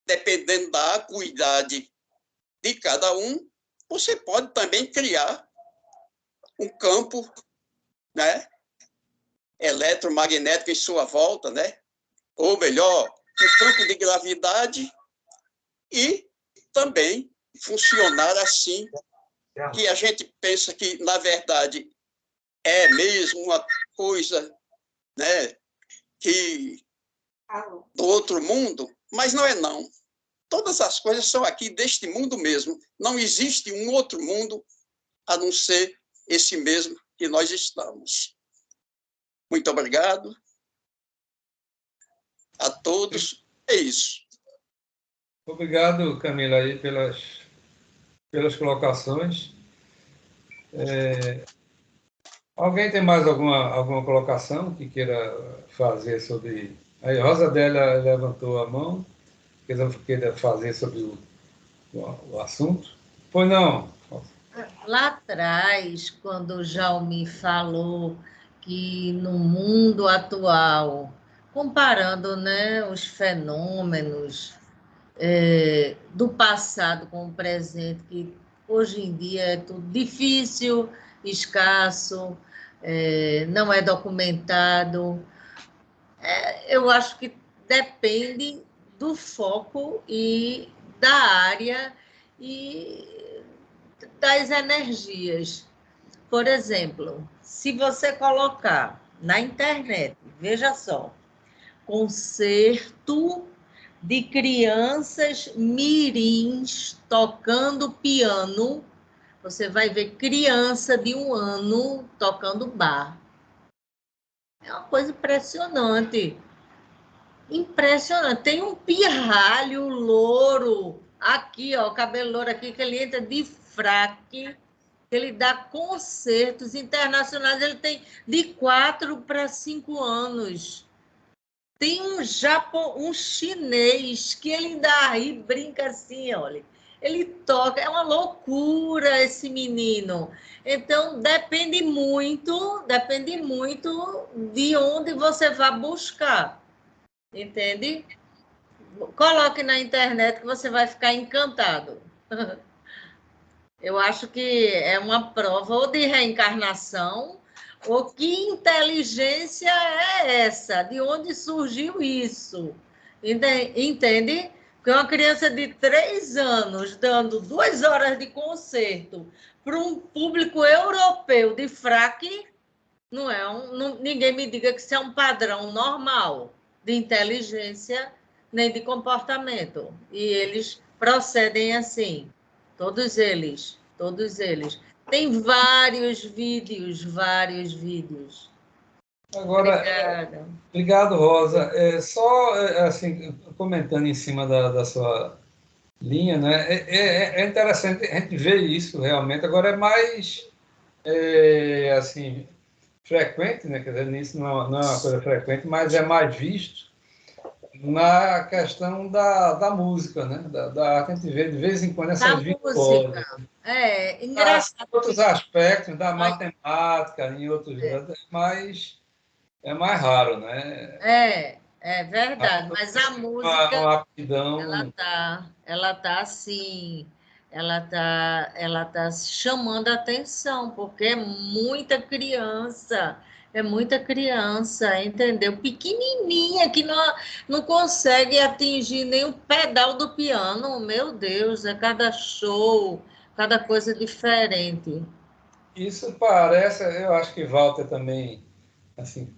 dependendo da acuidade de cada um. Você pode também criar um campo, né, eletromagnético em sua volta, né? Ou melhor, um campo de gravidade, e também funcionar assim, que a gente pensa que, na verdade, é mesmo uma coisa, né, que do outro mundo, mas não é não. Todas as coisas são aqui deste mundo mesmo. Não existe um outro mundo a não ser esse mesmo que nós estamos. Muito obrigado a todos. É isso. Obrigado, Camila, aí pelas colocações. Alguém tem mais alguma colocação que queira fazer sobre... Aí, Rosa Adélia levantou a mão, queira fazer sobre o assunto. Pois não. Lá atrás, quando o Jaume falou que no mundo atual, comparando, né, os fenômenos do passado com o presente, que hoje em dia é tudo difícil, escasso, não é documentado. Eu acho que depende do foco e da área e das energias. Por exemplo, se você colocar na internet, veja só, concerto de crianças mirins tocando piano, você vai ver criança de 1 ano tocando bar. É uma coisa impressionante. Impressionante. Tem um pirralho louro aqui, ó, cabelo louro aqui, que ele entra de fraque, ele dá concertos internacionais, ele tem de 4 para 5 anos. Tem um chinês que ele dá e brinca assim, olha. Ele toca, é uma loucura esse menino. Então, depende muito de onde você vai buscar. Entende? Coloque na internet que você vai ficar encantado. Eu acho que é uma prova ou de reencarnação, ou que inteligência é essa? De onde surgiu isso? Entende? Porque uma criança de 3 anos dando 2 horas de concerto para um público europeu de fraque, não é ninguém me diga que isso é um padrão normal de inteligência nem de comportamento. E eles procedem assim. Todos eles. Tem vários vídeos. Agora, obrigado, Rosa. Só assim, comentando em cima da sua linha, né? É interessante a gente ver isso realmente. Agora é mais assim, frequente, né? Quer dizer, isso não é uma coisa frequente, mas é mais visto na questão da música, né? Da arte. A gente vê de vez em quando essas virtuosas. Engraçado. Em outros aspectos, da matemática, em outros, mas é mais raro, né? É verdade, mas a música, uma aptidão, ela tá assim, ela tá chamando a atenção, porque é muita criança, entendeu? Pequenininha, que não consegue atingir nem o pedal do piano. Meu Deus, é cada show, cada coisa diferente. Isso parece, eu acho que Walter também, assim,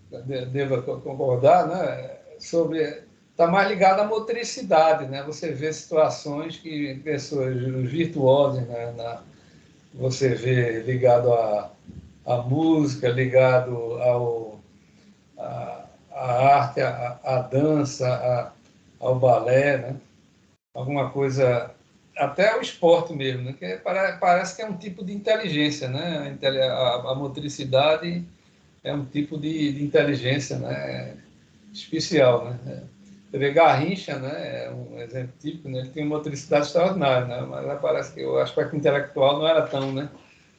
deva concordar, né? Está mais ligado à motricidade, né? Você vê situações que pessoas virtuosas, né? Você vê ligado à música, ligado à arte, à dança, ao balé, né? Alguma coisa, até o esporte mesmo, né? Que parece que é um tipo de inteligência, né? A motricidade é um tipo de inteligência, né, especial, né? Você vê Garrincha, né, é um exemplo típico, né, ele tem uma motricidade extraordinária, né, mas parece que o aspecto intelectual não era tão, né,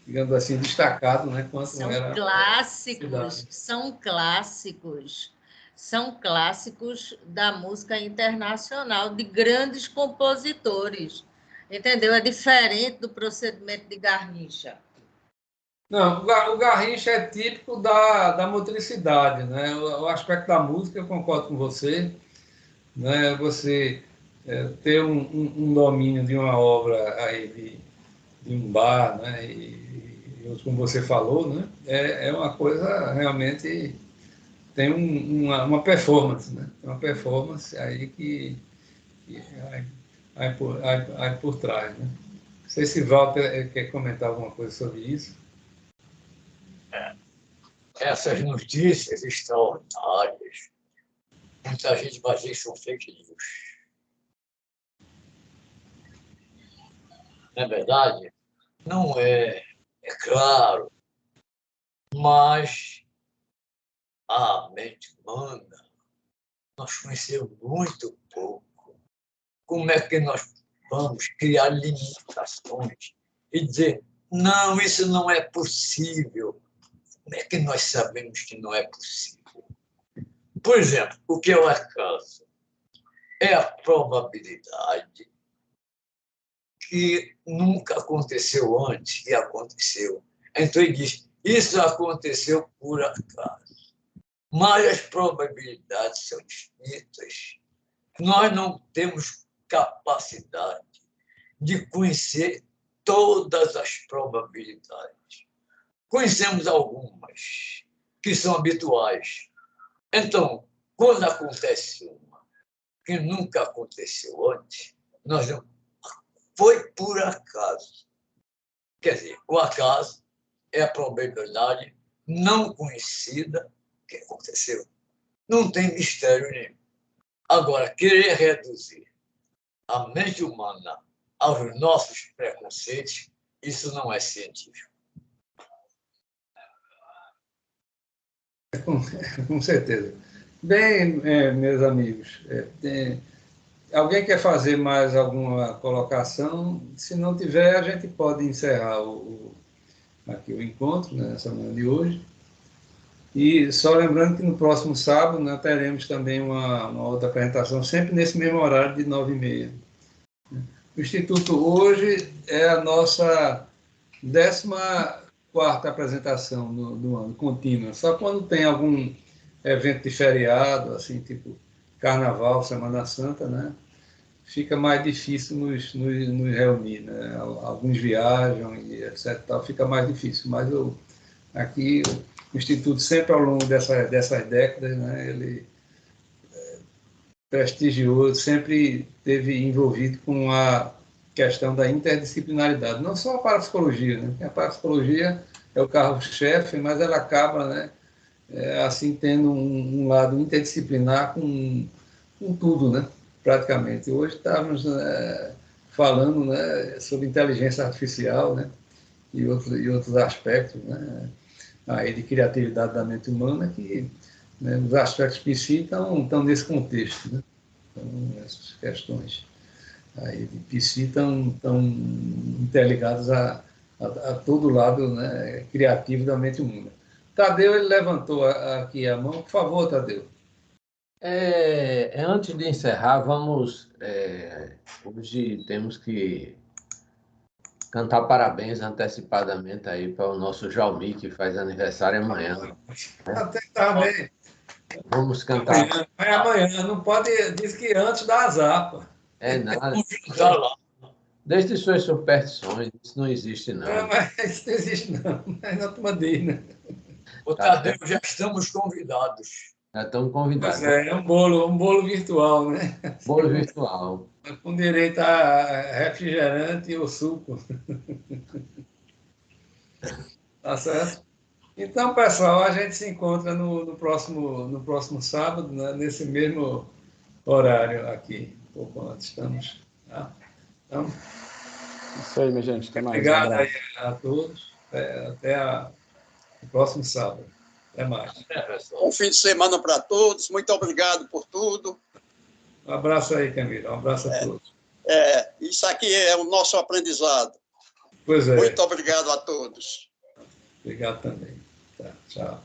digamos assim, destacado, né, quanto São era clássicos, são clássicos, são clássicos da música internacional, de grandes compositores, entendeu? É diferente do procedimento de Garrincha. Não, o Garrincha é típico da motricidade, né? O aspecto da música, eu concordo com você, né? Você ter um domínio de uma obra aí de um bar, né? Como você falou, né? É uma coisa realmente tem uma performance, né? Tem uma performance aí que vai por trás, né? Não sei se Walter quer comentar alguma coisa sobre isso. Essas notícias extraordinárias, muita gente vai dizer que são fake news. Não é verdade? Não é, é claro, mas a mente humana nós conhecemos muito pouco. Como é que nós vamos criar limitações e dizer, não, isso não é possível? Como é que nós sabemos que não é possível? Por exemplo, o que é o acaso? É a probabilidade que nunca aconteceu antes e aconteceu. Então ele diz, isso aconteceu por acaso. Mas as probabilidades são infinitas. Nós não temos capacidade de conhecer todas as probabilidades. Conhecemos algumas que são habituais. Então, quando acontece uma que nunca aconteceu antes, nós não... foi por acaso. Quer dizer, o acaso é a probabilidade não conhecida que aconteceu. Não tem mistério nenhum. Agora, querer reduzir a mente humana aos nossos preconceitos, isso não é científico. Com certeza. Bem, meus amigos, alguém quer fazer mais alguma colocação? Se não tiver, a gente pode encerrar aqui o encontro, né, nessa manhã de hoje. E só lembrando que no próximo sábado nós teremos também uma outra apresentação, sempre nesse mesmo horário de 9h30. O Instituto hoje é a nossa 14ª apresentação do ano, contínua. Só quando tem algum evento de feriado, assim, tipo Carnaval, Semana Santa, né? Fica mais difícil nos reunir, né? Alguns viajam e etc. Tal, fica mais difícil. Mas aqui, o Instituto, sempre ao longo dessas décadas, né? Ele prestigiou, sempre esteve envolvido com a questão da interdisciplinaridade, não só a parapsicologia, né? A parapsicologia é o carro-chefe, mas ela acaba, né, assim, tendo um lado interdisciplinar com tudo, né, praticamente. Hoje estávamos falando, né, sobre inteligência artificial, né, e outros aspectos, né, aí de criatividade da mente humana que, né, os aspectos psi estão nesse contexto, né? Então, essas questões aí de psi estão interligadas a todo lado, né, criativo da mente humana. Tadeu, ele levantou aqui a mão. Por favor, Tadeu. Antes de encerrar, hoje temos que cantar parabéns antecipadamente aí para o nosso Jaumi, que faz aniversário amanhã. Até tá bem. Vamos cantar. Amanhã, não pode, diz que antes da azar. É nada. Desde suas superstições, isso não existe, não. Mas isso não existe, não. Mas na turma dele, né? O Tadeu, já estamos convidados. Já estamos convidados. Pois é um bolo virtual, né? Bolo virtual. Com direito a refrigerante ou suco. Tá certo? Então, pessoal, a gente se encontra no próximo sábado, né, nesse mesmo horário aqui, um pouco antes. Estamos. Tá? Então, isso aí, minha gente. Até mais. Obrigado aí a todos. Até o próximo sábado. Até mais. Bom fim de semana para todos. Muito obrigado por tudo. Um abraço aí, Camila. Um abraço a todos. Isso aqui é o nosso aprendizado. Pois é. Muito obrigado a todos. Obrigado também. Tá, tchau.